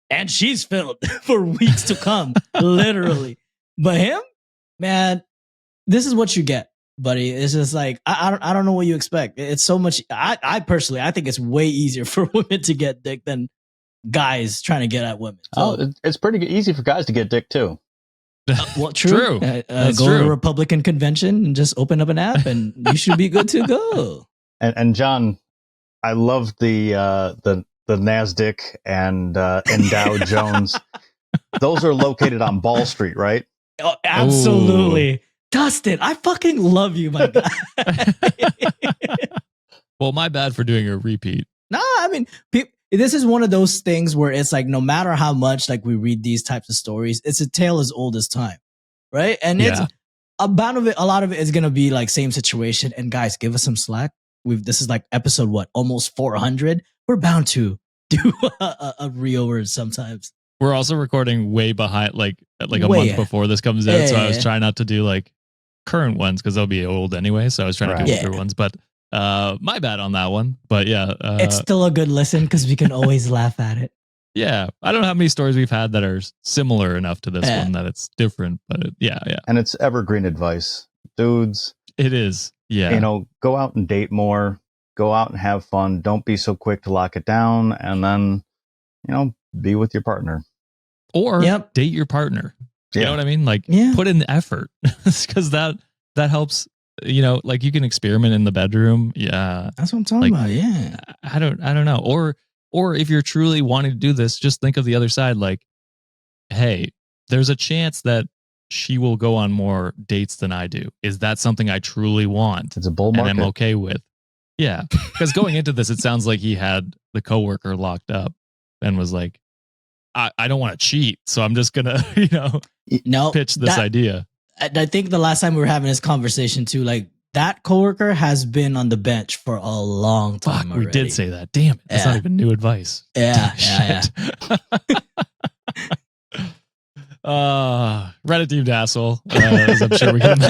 and she's filled for weeks to come, literally. But him, man, this is what you get, buddy. It's just like I don't know what you expect. It's so much. I personally, I think it's way easier for women to get dick than guys trying to get at women. So, it's pretty easy for guys to get dick too. Well, true. Go to a Republican convention and just open up an app, and you should be good to go. And John, I love the Nasdaq and Dow Jones. Those are located on Ball Street, right? Oh, absolutely. Ooh. Dustin, I fucking love you, my guy. Well, my bad for doing a repeat. No, I mean, this is one of those things where it's like, no matter how much like we read these types of stories, it's a tale as old as time, right? And it's a lot of it is going to be like same situation. And guys, give us some slack. This is like episode almost 400. We're bound to do a reover sometimes. We're also recording way behind, like a month before this comes out. So I was trying not to do like current ones because they'll be old anyway. So I was trying to do older ones, but my bad on that one. But yeah, it's still a good listen because we can always laugh at it. Yeah, I don't know how many stories we've had that are similar enough to this one that it's different. But yeah. And it's evergreen advice, dudes. It is. Yeah, go out and date more. Go out and have fun. Don't be so quick to lock it down, and then be with your partner. Or date your partner. You know what I mean? Like put in the effort because that helps, like you can experiment in the bedroom. Yeah. That's what I'm talking about. Yeah. I don't know. Or if you're truly wanting to do this, just think of the other side. Like, hey, there's a chance that she will go on more dates than I do. Is that something I truly want? It's a bull market. And I'm okay with. Yeah. Because going into this, it sounds like he had the coworker locked up and was like, I don't want to cheat, so I'm just gonna, pitch this idea. I think the last time we were having this conversation too, like that coworker has been on the bench for a long time. Fuck, we did say that. Damn it, that's not even new advice. Yeah, Reddit deemed asshole, as I'm sure we can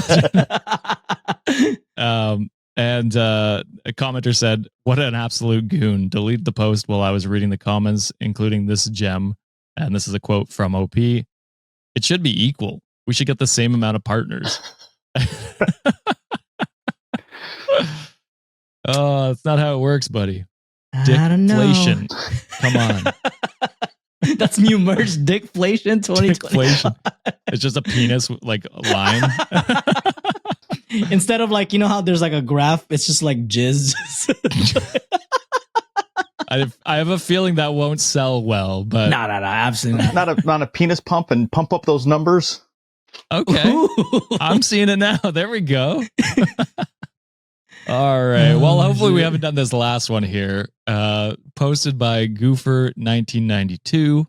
imagine. And a commenter said, "What an absolute goon! Delete the post while I was reading the comments, including this gem." And this is a quote from OP. "It should be equal. We should get the same amount of partners." Oh, that's not how it works, buddy. Dickflation. Come on. That's new merch. Dickflation 2020. Dickflation. It's just a penis like line. Instead of like, how there's like a graph, it's just like jizz. I have a feeling that won't sell well, but no, absolutely not. Not a penis pump and pump up those numbers. Okay. Ooh. I'm seeing it now. There we go. All right. Well, hopefully we haven't done this last one here. Posted by Goofer 1992.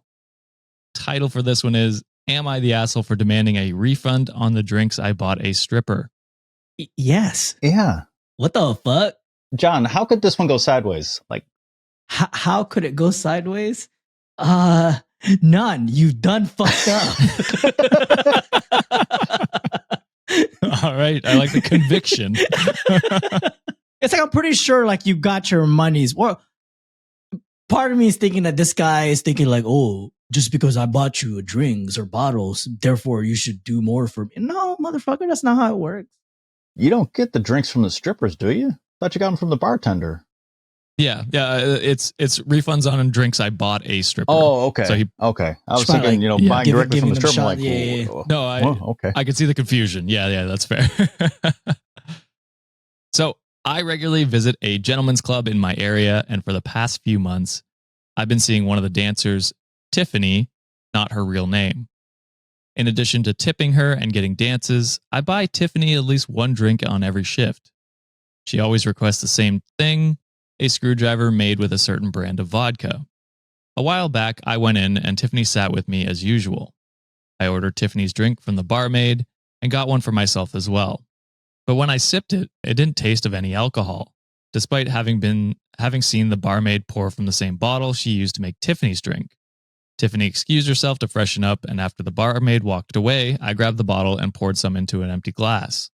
Title for this one is, "Am I the asshole for demanding a refund on the drinks I bought a stripper?" Yes. Yeah. What the fuck? John, how could this one go sideways? Like, how could it go sideways? None. You've done fucked up. All right. I like the conviction. It's like, I'm pretty sure like you got your monies. Well, part of me is thinking that this guy is thinking like, oh, just because I bought you drinks or bottles, therefore you should do more for me. No, motherfucker, that's not how it works. You don't get the drinks from the strippers, do you? Thought you got them from the bartender. Yeah. It's refunds on drinks I bought a stripper. Oh, okay. So okay. I was thinking, buying directly from the stripper. Like, no, okay. I could see the confusion. Yeah, that's fair. So I regularly visit a gentleman's club in my area, and for the past few months, I've been seeing one of the dancers, Tiffany, not her real name. In addition to tipping her and getting dances, I buy Tiffany at least one drink on every shift. She always requests the same thing, a screwdriver made with a certain brand of vodka. A while back, I went in and Tiffany sat with me as usual. I ordered Tiffany's drink from the barmaid and got one for myself as well. But when I sipped it, it didn't taste of any alcohol, despite having seen the barmaid pour from the same bottle she used to make Tiffany's drink. Tiffany excused herself to freshen up, and after the barmaid walked away, I grabbed the bottle and poured some into an empty glass.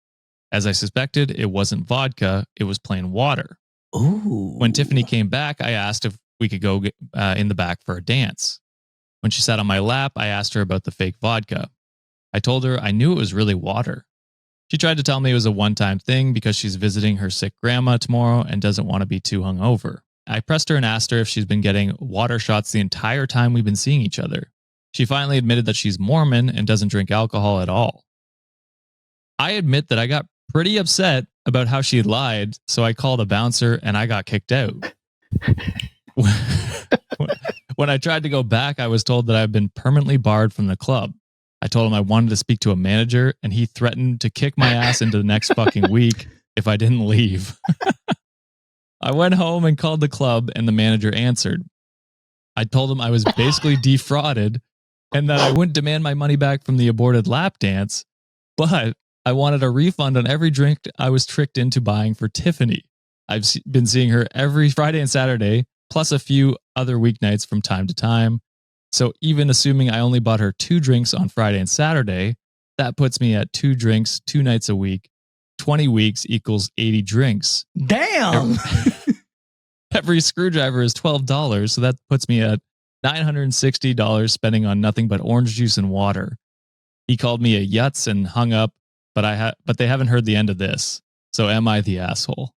As I suspected, it wasn't vodka, it was plain water. Ooh. When Tiffany came back, I asked if we could go in the back for a dance. When she sat on my lap, I asked her about the fake vodka. I told her I knew it was really water. She tried to tell me it was a one-time thing because she's visiting her sick grandma tomorrow and doesn't want to be too hungover. I pressed her and asked her if she's been getting water shots the entire time we've been seeing each other. She finally admitted that she's Mormon and doesn't drink alcohol at all. I admit that I got pretty upset about how she lied, so I called a bouncer and I got kicked out. When I tried to go back, I was told that I've been permanently barred from the club. I told him I wanted to speak to a manager, and he threatened to kick my ass into the next fucking week if I didn't leave. I went home and called the club, and the manager answered. I told him I was basically defrauded and that I wouldn't demand my money back from the aborted lap dance, but I wanted a refund on every drink I was tricked into buying for Tiffany. I've been seeing her every Friday and Saturday, plus a few other weeknights from time to time. So even assuming I only bought her 2 drinks on Friday and Saturday, that puts me at 2 drinks, 2 nights a week. 20 weeks equals 80 drinks. Damn. Every screwdriver is $12, so that puts me at $960 spending on nothing but orange juice and water. He called me a yutz and hung up, but they haven't heard the end of this. So am I the asshole?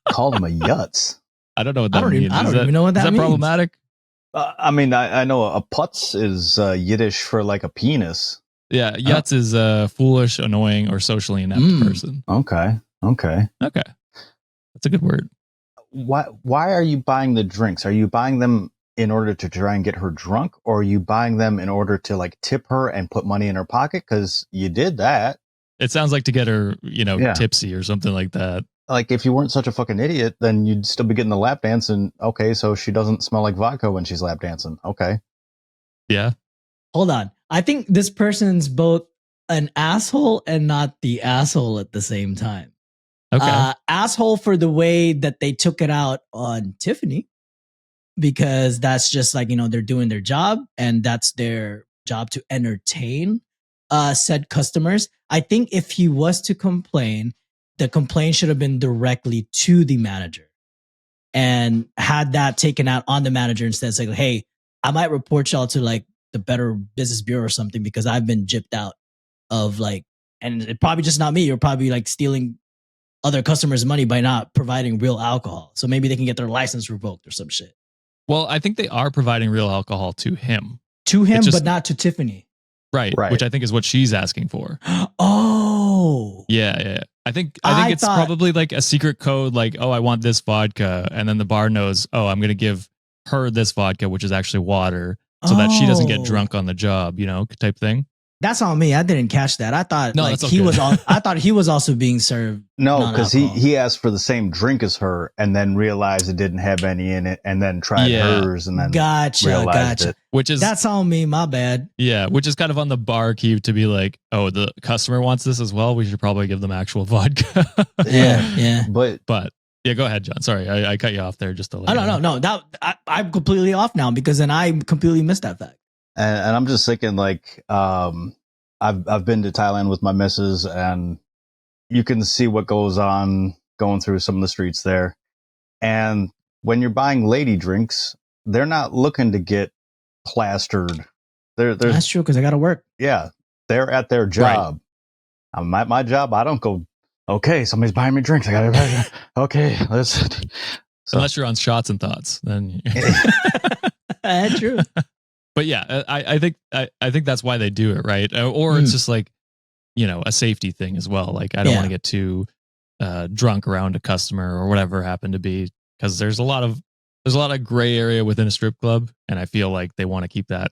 Called him a yutz. I don't know what that means. I don't even know what that means. Is that problematic? I mean, I know a putz is Yiddish for like a penis. Yeah, yutz is a foolish, annoying, or socially inept person. Okay. That's a good word. Why are you buying the drinks? Are you buying them in order to try and get her drunk, or are you buying them in order to like tip her and put money in her pocket? Because you did that. It sounds like to get her, tipsy or something like that. Like if you weren't such a fucking idiot, then you'd still be getting the lap dance. And okay, so she doesn't smell like vodka when she's lap dancing. Okay. Yeah. Hold on. I think this person's both an asshole and not the asshole at the same time. Okay. Asshole for the way that they took it out on Tiffany, because that's just like, they're doing their job and that's their job to entertain said customers. I think if he was to complain, the complaint should have been directly to the manager and had that taken out on the manager instead. It's like, hey, I might report y'all to like the Better Business Bureau or something because I've been gypped out of like, and it probably just not me. You're probably like stealing other customers' money by not providing real alcohol. So maybe they can get their license revoked or some shit. Well, I think they are providing real alcohol to him. But not to Tiffany. Right. Which I think is what she's asking for. Oh. Yeah. I think it's probably like a secret code, like, oh, I want this vodka. And then the bar knows, oh, I'm going to give her this vodka, which is actually water, so that she doesn't get drunk on the job, type thing. That's on me. I didn't catch that. I thought I thought he was also being served. No, because he asked for the same drink as her and then realized it didn't have any in it and then tried hers and then realized it. That's on me. My bad. Yeah, which is kind of on the barkeep to be like, oh, the customer wants this as well. We should probably give them actual vodka. Yeah. But yeah, go ahead, John. Sorry, I cut you off there just a little. No. I'm completely off now because then I completely missed that fact. And I'm just thinking like, I've been to Thailand with my missus and you can see what goes on going through some of the streets there. And when you're buying lady drinks, they're not looking to get plastered. That's true, because I got to work. Yeah. They're at their job. Right. I'm at my job. I don't go, okay, somebody's buying me drinks. I got to, okay, let's. So. Unless you're on Shots and Thoughts, then. True. But yeah, I think that's why they do it, right? Or it's just like, a safety thing as well. Like I don't want to get too drunk around a customer or whatever happened to be, because there's a lot of gray area within a strip club, and I feel like they want to keep that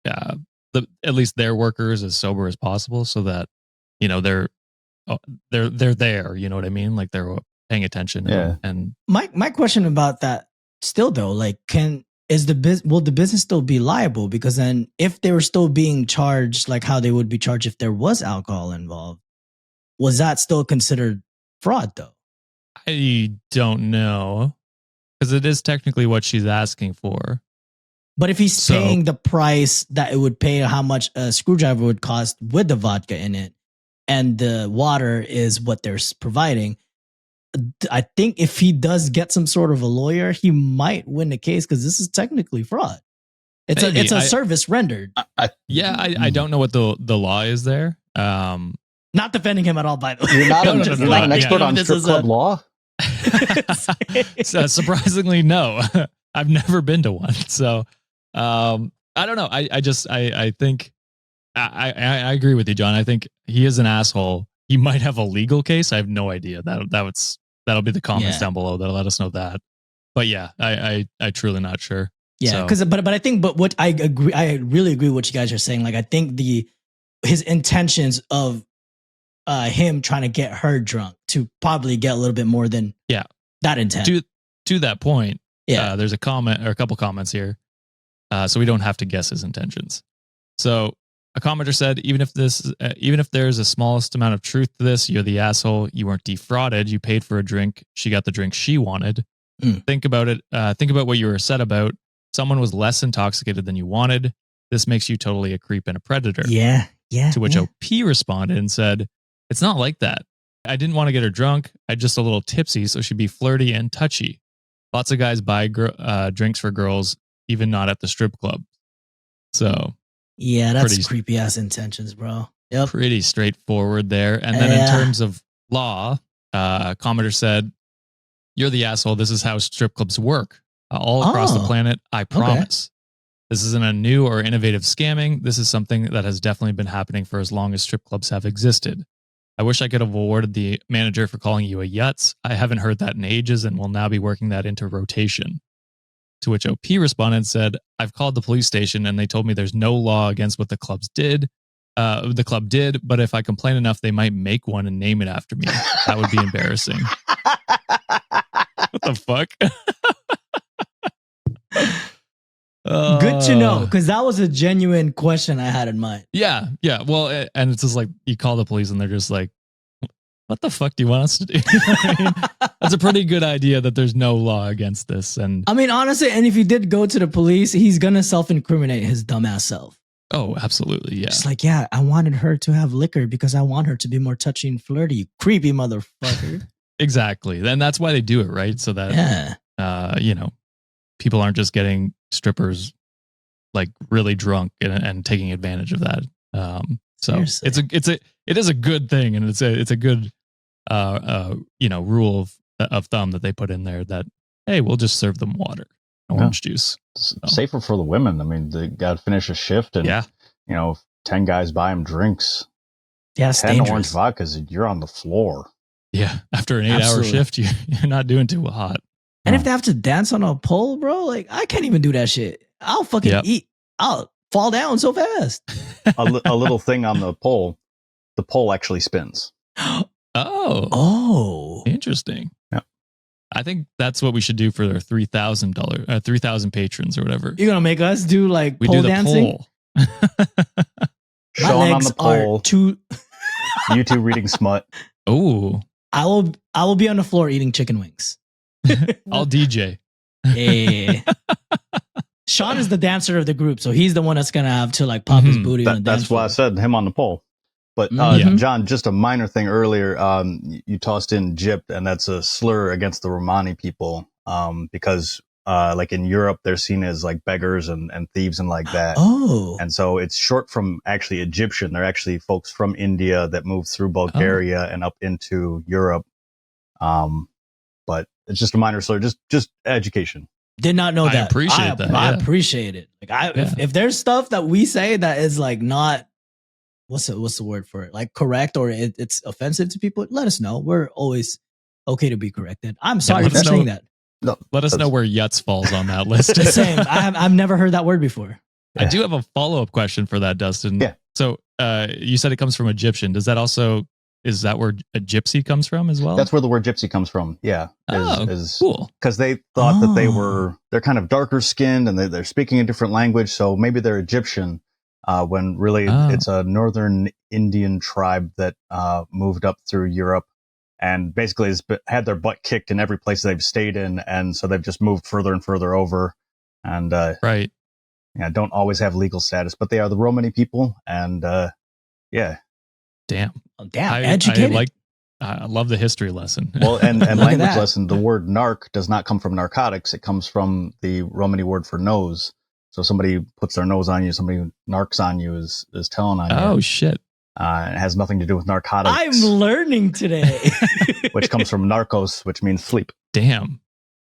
at least their workers as sober as possible, so that they're there. You know what I mean? Like they're paying attention. Yeah. And my question about that still though, like will the business still be liable? Because then if they were still being charged like how they would be charged if there was alcohol involved, was that still considered fraud though? I don't know, because it is technically what she's asking for. But if he's paying the price that it would pay, how much a screwdriver would cost with the vodka in it, and the water is what they're providing, I think if he does get some sort of a lawyer, he might win the case, because this is technically fraud. It's a service rendered. I don't know what the law is there. Not defending him at all, by the way. You're not an expert on strip club law? So, surprisingly, no. I've never been to one. So I don't know. I think I agree with you, John. I think he is an asshole. He might have a legal case. I have no idea. That'll be the comments down below that'll let us know that. But yeah, I truly not sure. Yeah, because but I think what I really agree with what you guys are saying. Like I think his intentions of him trying to get her drunk to probably get a little bit more than that intent. To that point, there's a comment or a couple comments here, so we don't have to guess his intentions. So a commenter said, even if there's a smallest amount of truth to this, you're the asshole. You weren't defrauded. You paid for a drink. She got the drink she wanted. Think about it. Think about what you were upset about. Someone was less intoxicated than you wanted. This makes you totally a creep and a predator. Yeah. To which OP responded and said, it's not like that. I didn't want to get her drunk. I just a little tipsy, so she'd be flirty and touchy. Lots of guys buy drinks for girls, even not at the strip club. So yeah, that's creepy ass intentions, bro. Yep. Pretty straightforward there. And then in terms of law, commenter said, you're the asshole. This is how strip clubs work all across the planet. I promise. This isn't a new or innovative scamming. This is something that has definitely been happening for as long as strip clubs have existed. I wish I could have awarded the manager for calling you a yutz. I haven't heard that in ages and will now be working that into rotation. To which OP responded and said, I've called the police station and they told me there's no law against what the club did, but if I complain enough, they might make one and name it after me. That would be embarrassing. What the fuck? Good to know, because that was a genuine question I had in mind. Yeah. Well, and it's just like you call the police and they're just like, what the fuck do you want us to do? That's a pretty good idea that there's no law against this. And I mean, honestly, and if he did go to the police, he's going to self-incriminate his dumbass self. Oh, absolutely. Yeah. It's like, yeah, I wanted her to have liquor because I want her to be more touchy and flirty, you creepy motherfucker. Exactly. And that's why they do it, right? So that, people aren't just getting strippers like really drunk and taking advantage of that. So it is a good thing, and it's a good rule of thumb that they put in there that, hey, we'll just serve them water, orange juice. Safer for the women. I mean, they got to finish a shift, and 10 guys buy them drinks. Yeah, 10 orange vodkas, you're on the floor. Yeah, after an 8-hour shift, you're not doing too hot. And if they have to dance on a pole, bro, like I can't even do that shit. I'll fucking eat. I'll fall down so fast. a little thing on the pole actually spins. Oh, interesting. Yeah, I think that's what we should do for their $3,000, 3,000 patrons or whatever. You're gonna make us do like we pole do the dancing? Pole. Sean on the pole. You two reading smut. Oh, I will be on the floor eating chicken wings. I'll DJ. Hey. Sean is the dancer of the group, so he's the one that's gonna have to like pop his booty on the dance That's why I said him on the pole. But John, just a minor thing earlier, you tossed in gypped, and that's a slur against the Romani people, because like in Europe, they're seen as like beggars and thieves and like that. Oh. And so it's short from actually Egyptian. They're actually folks from India that moved through Bulgaria and up into Europe. But it's just a minor slur, just education. Did not know that. I appreciate that. I appreciate it. Like if there's stuff that we say that is like not, what's the word for it? Like correct, or it's offensive to people, let us know. We're always okay to be corrected. I'm sorry for saying that. No, let us know where Yutz falls on that list. The same. I've never heard that word before. I do have a follow-up question for that, Dustin. Yeah. So you said it comes from Egyptian. Is that where a gypsy comes from as well? That's where the word gypsy comes from. Yeah. Cool. Because they thought that they're kind of darker skinned and they're speaking a different language. So maybe they're Egyptian, when really it's a northern Indian tribe that moved up through Europe and basically has had their butt kicked in every place they've stayed in. And so they've just moved further and further over. And right. Yeah, don't always have legal status, but they are the Romani people. And yeah. Damn. Educated. I love the history lesson. Well, and language lesson, the word narc does not come from narcotics. It comes from the Romani word for nose. So somebody puts their nose on you, somebody narcs on you is telling on you. Oh, shit. It has nothing to do with narcotics. I'm learning today. Which comes from narcos, which means sleep. Damn.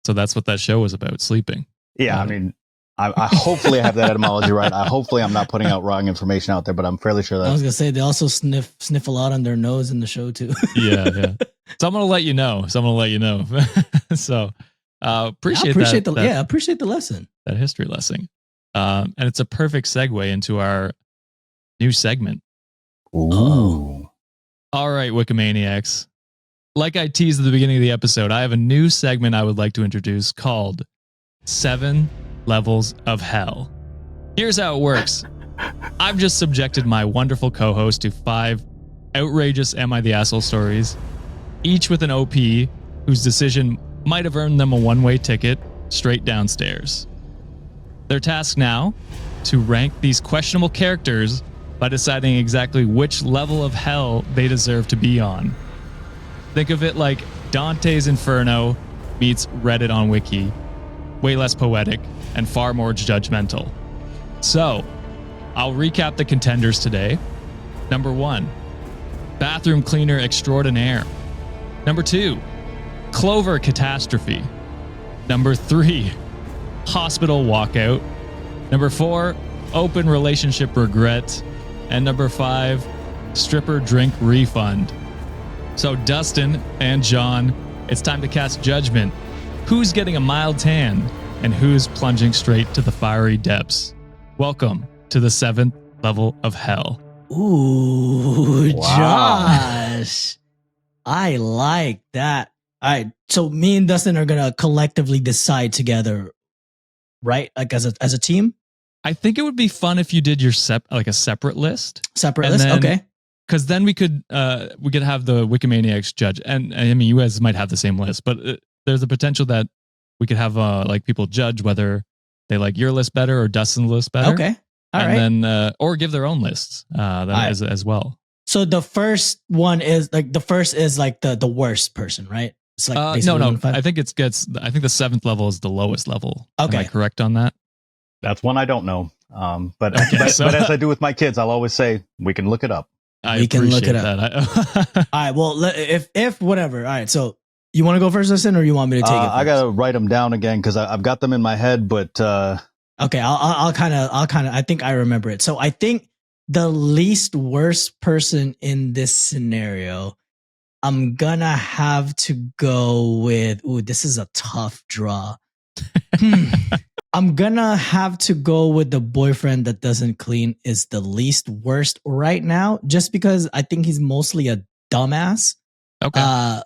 So that's what that show was about, sleeping. Yeah, I mean, I hopefully have that etymology right. Hopefully I'm not putting out wrong information out there, but I'm fairly sure that I was gonna say they also sniff a lot on their nose in the show too. yeah. So I'm gonna let you know. So appreciate the lesson. That history lesson. And it's a perfect segue into our new segment. Ooh. All right, Wikimaniacs. Like I teased at the beginning of the episode, I have a new segment I would like to introduce called 7 levels of hell. Here's how it works. I've just subjected my wonderful co-host to 5 outrageous Am I the Asshole stories, each with an OP whose decision might have earned them a one-way ticket straight downstairs. Their task now, to rank these questionable characters by deciding exactly which level of hell they deserve to be on. Think of it like Dante's Inferno meets Reddit on Wiki. Way less poetic and far more judgmental. So, I'll recap the contenders today. Number 1, bathroom cleaner extraordinaire. Number 2, clover catastrophe. Number 3, hospital walkout. Number 4, open relationship regret. And number 5, stripper drink refund. So Dustin and John, it's time to cast judgment. Who's getting a mild tan and who's plunging straight to the fiery depths? Welcome to the 7th level of hell. Ooh, wow. Josh. I like that. All right. So me and Dustin are going to collectively decide together, right? Like as a team? I think it would be fun if you did your a separate list. Separate list? Okay. Because then we could have the Wikimaniacs judge. And I mean, you guys might have the same list, but there's a potential that we could have like people judge whether they like your list better or Dustin's list better. Okay. All right. And then, or give their own lists as well. So the first one is like the worst person, right? It's like no. I think I think the 7th level is the lowest level. Okay. Am I correct on that? That's one I don't know. But as I do with my kids, I'll always say we can look it up. We can look it up. All right. Well, if whatever. All right. So you want to go first, Dustin, or you want me to take it first? I gotta write them down again because I've got them in my head. But okay, I'll kind of. I think I remember it. So I think the least worst person in this scenario, I'm gonna have to go with. Ooh, this is a tough draw. I'm gonna have to go with the boyfriend that doesn't clean is the least worst right now, just because I think he's mostly a dumbass. Okay.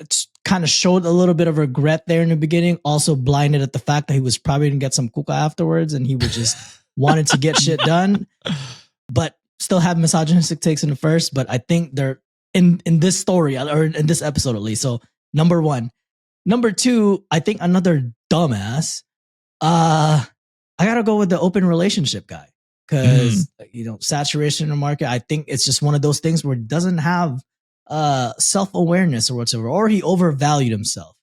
It's kind of showed a little bit of regret there in the beginning. Also blinded at the fact that he was probably gonna get some kuka afterwards, and he would just wanted to get shit done, but still have misogynistic takes in the first. But I think they're in this story or in this episode at least. So number 1, number 2, I think another dumbass. I gotta go with the open relationship guy because saturation in the market. I think it's just one of those things where it doesn't have self-awareness or whatsoever, or he overvalued himself.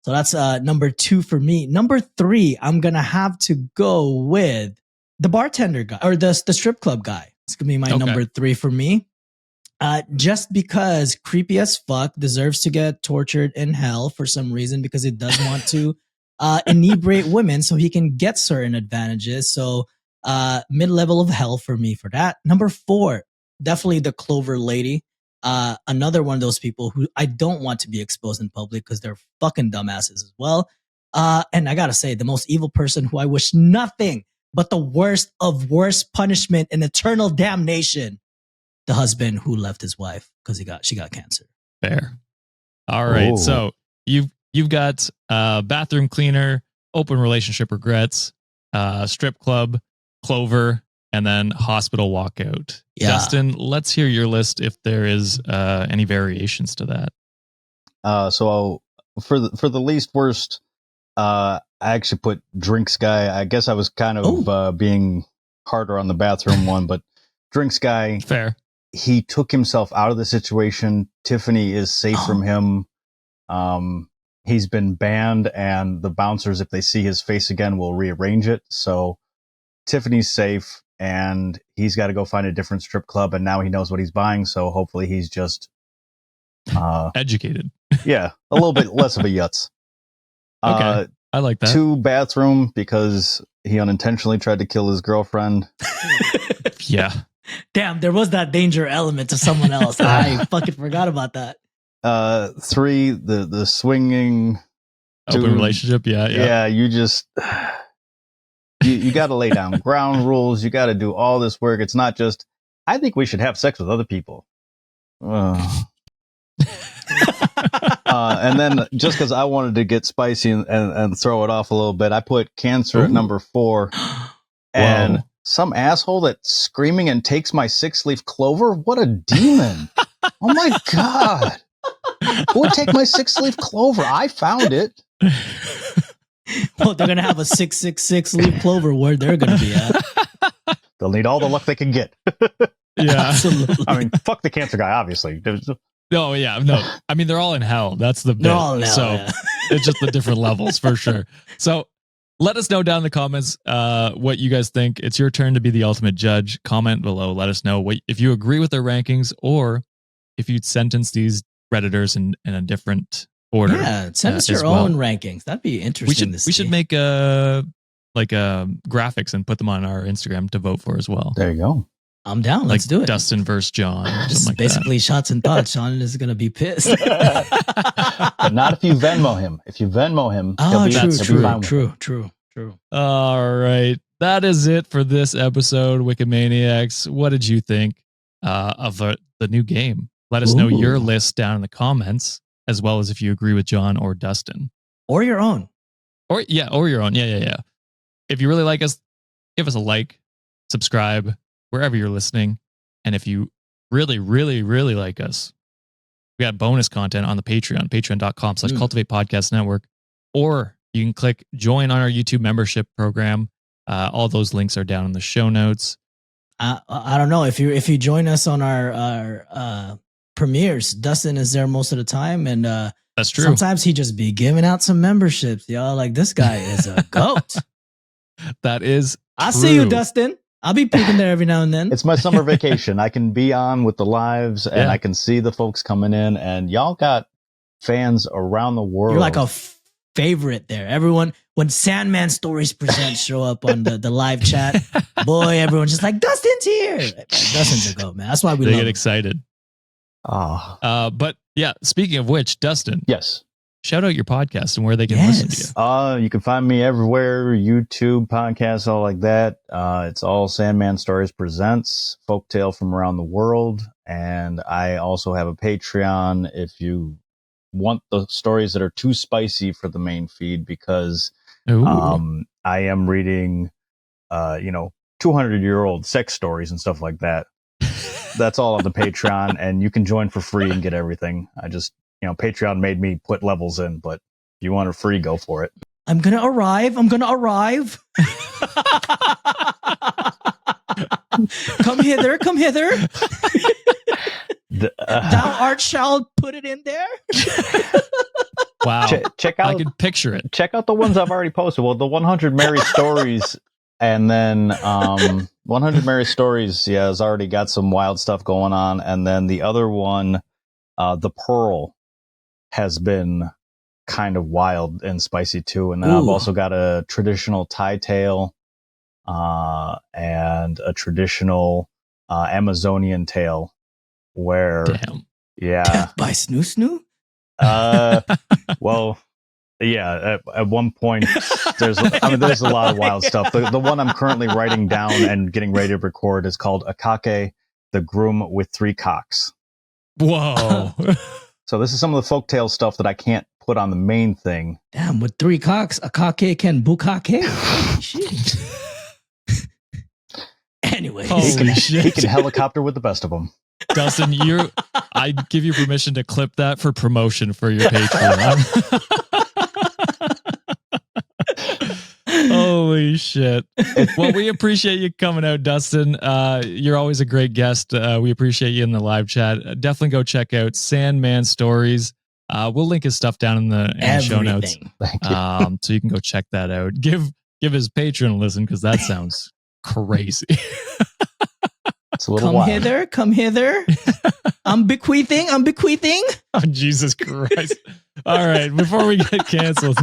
So that's number 2 for me. Number 3, I'm gonna have to go with the bartender guy or the strip club guy. It's gonna be my number 3 for me. Just because creepy as fuck, deserves to get tortured in hell for some reason because it does want to inebriate women so he can get certain advantages. So mid-level of hell for me for that. Number 4, definitely the Clover lady. Another one of those people who I don't want to be exposed in public because they're fucking dumbasses as well. And I gotta say, the most evil person who I wish nothing but the worst of worst punishment and eternal damnation. The husband who left his wife because she got cancer. Fair. All right. So you've got bathroom cleaner, open relationship regrets, strip club, Clover, and then hospital walkout. Yeah. Dustin, let's hear your list if there is any variations to that. So for the least worst, I actually put drinks guy. I guess I was kind of being harder on the bathroom one, but drinks guy. Fair. He took himself out of the situation. Tiffany is safe from him. He's been banned, and the bouncers, if they see his face again, will rearrange it. So Tiffany's safe, and he's got to go find a different strip club, and now he knows what he's buying, so hopefully he's just educated. Yeah, a little bit less of a yutz. Okay, I like that. 2, bathroom, because he unintentionally tried to kill his girlfriend. Yeah. Damn, there was that danger element to someone else. I fucking forgot about that. 3, the swinging open relationship. Yeah. You just you got to lay down ground rules. You got to do all this work. It's not just I think we should have sex with other people. And then just because I wanted to get spicy and throw it off a little bit, I put cancer at number 4. And some asshole that's screaming and takes my 6-leaf clover. What a demon. Oh my God. Who would take my 6-leaf clover? I found it. Well, they're going to have a 666 leaf clover where they're going to be at. They'll need all the luck they can get. Yeah. Absolutely. I mean, fuck the cancer guy, obviously. No, yeah, no. I mean, they're all in hell. That's the bit. They're all in hell, so yeah. it's just the different levels for sure. So let us know down in the comments what you guys think. It's your turn to be the ultimate judge. Comment below. Let us know if you agree with their rankings or if you'd sentence these Redditors in a different order. Yeah, send us your own rankings. That'd be interesting. We should make graphics and put them on our Instagram to vote for as well. There you go. I'm down. Let's do it. Dustin versus John. This is like basically shots and thoughts. Sean is going to be pissed. But not if you Venmo him. If you Venmo him, oh, he'll be true. All right. That is it for this episode, Wikimaniacs. What did you think of the new game? Let us know your list down in the comments, as well as if you agree with John or Dustin. Or your own. Or your own. Yeah. If you really like us, give us a like, subscribe, wherever you're listening. And if you really, really, really like us, we got bonus content on the Patreon, patreon.com/Cultivate Podcast Network. Or you can click join on our YouTube membership program. All those links are down in the show notes. I don't know if you join us on our premieres. Dustin is there most of the time, and that's true. Sometimes he just be giving out some memberships, y'all. Like, this guy is a goat. That is I see you, Dustin. I'll be peeking there every now and then. It's my summer vacation. I can be on with the lives, and I can see the folks coming in, and y'all got fans around the world. You're like a favorite there. Everyone, when Sandman Stories presents show up on the live chat, boy, everyone's just like, Dustin's here. Dustin's a goat, man. That's why we get excited. But yeah, speaking of which, Dustin. Yes. Shout out your podcast and where they can listen to you. You can find me everywhere, YouTube, podcasts, all like that. It's all Sandman Stories presents, folktale from around the world. And I also have a Patreon if you want the stories that are too spicy for the main feed, because I am reading 200-year-old sex stories and stuff like that. That's all on the Patreon, and you can join for free and get everything. I just, Patreon made me put levels in, but if you want it free, go for it. I'm going to arrive. Come hither. Thou art shall put it in there. Wow. Check out. I can picture it. Check out the ones I've already posted. Well, the 100 Merry Stories, and then 100 Merry Stories, has already got some wild stuff going on. And then the other one, The Pearl, has been kind of wild and spicy too. And then I've also got a traditional tie tale and a traditional Amazonian tale where Death by Snoo? Well, yeah, at one point there's a lot of wild stuff. The one I'm currently writing down and getting ready to record is called Akake, the Groom with 3 Cocks. Whoa. So this is some of the folktale stuff that I can't put on the main thing. Damn, with 3 cocks, Akake can bukake. Shit. Anyway, he can helicopter with the best of them. Dustin, I give you permission to clip that for promotion for your Patreon. Holy shit. Well, we appreciate you coming out, Dustin. You're always a great guest. We appreciate you in the live chat. Definitely go check out Sandman Stories. We'll link his stuff down in the show notes. Thank you. So you can go check that out. Give his Patreon a listen, because that sounds crazy. It's a little wild. Come hither. I'm bequeathing. Oh, Jesus Christ. All right. Before we get canceled,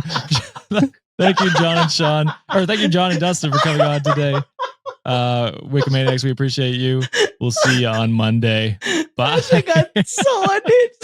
thank you, John and Sean. Or thank you, John and Dustin, for coming on today. Wikimaniacs, we appreciate you. We'll see you on Monday. Bye. I got so on it.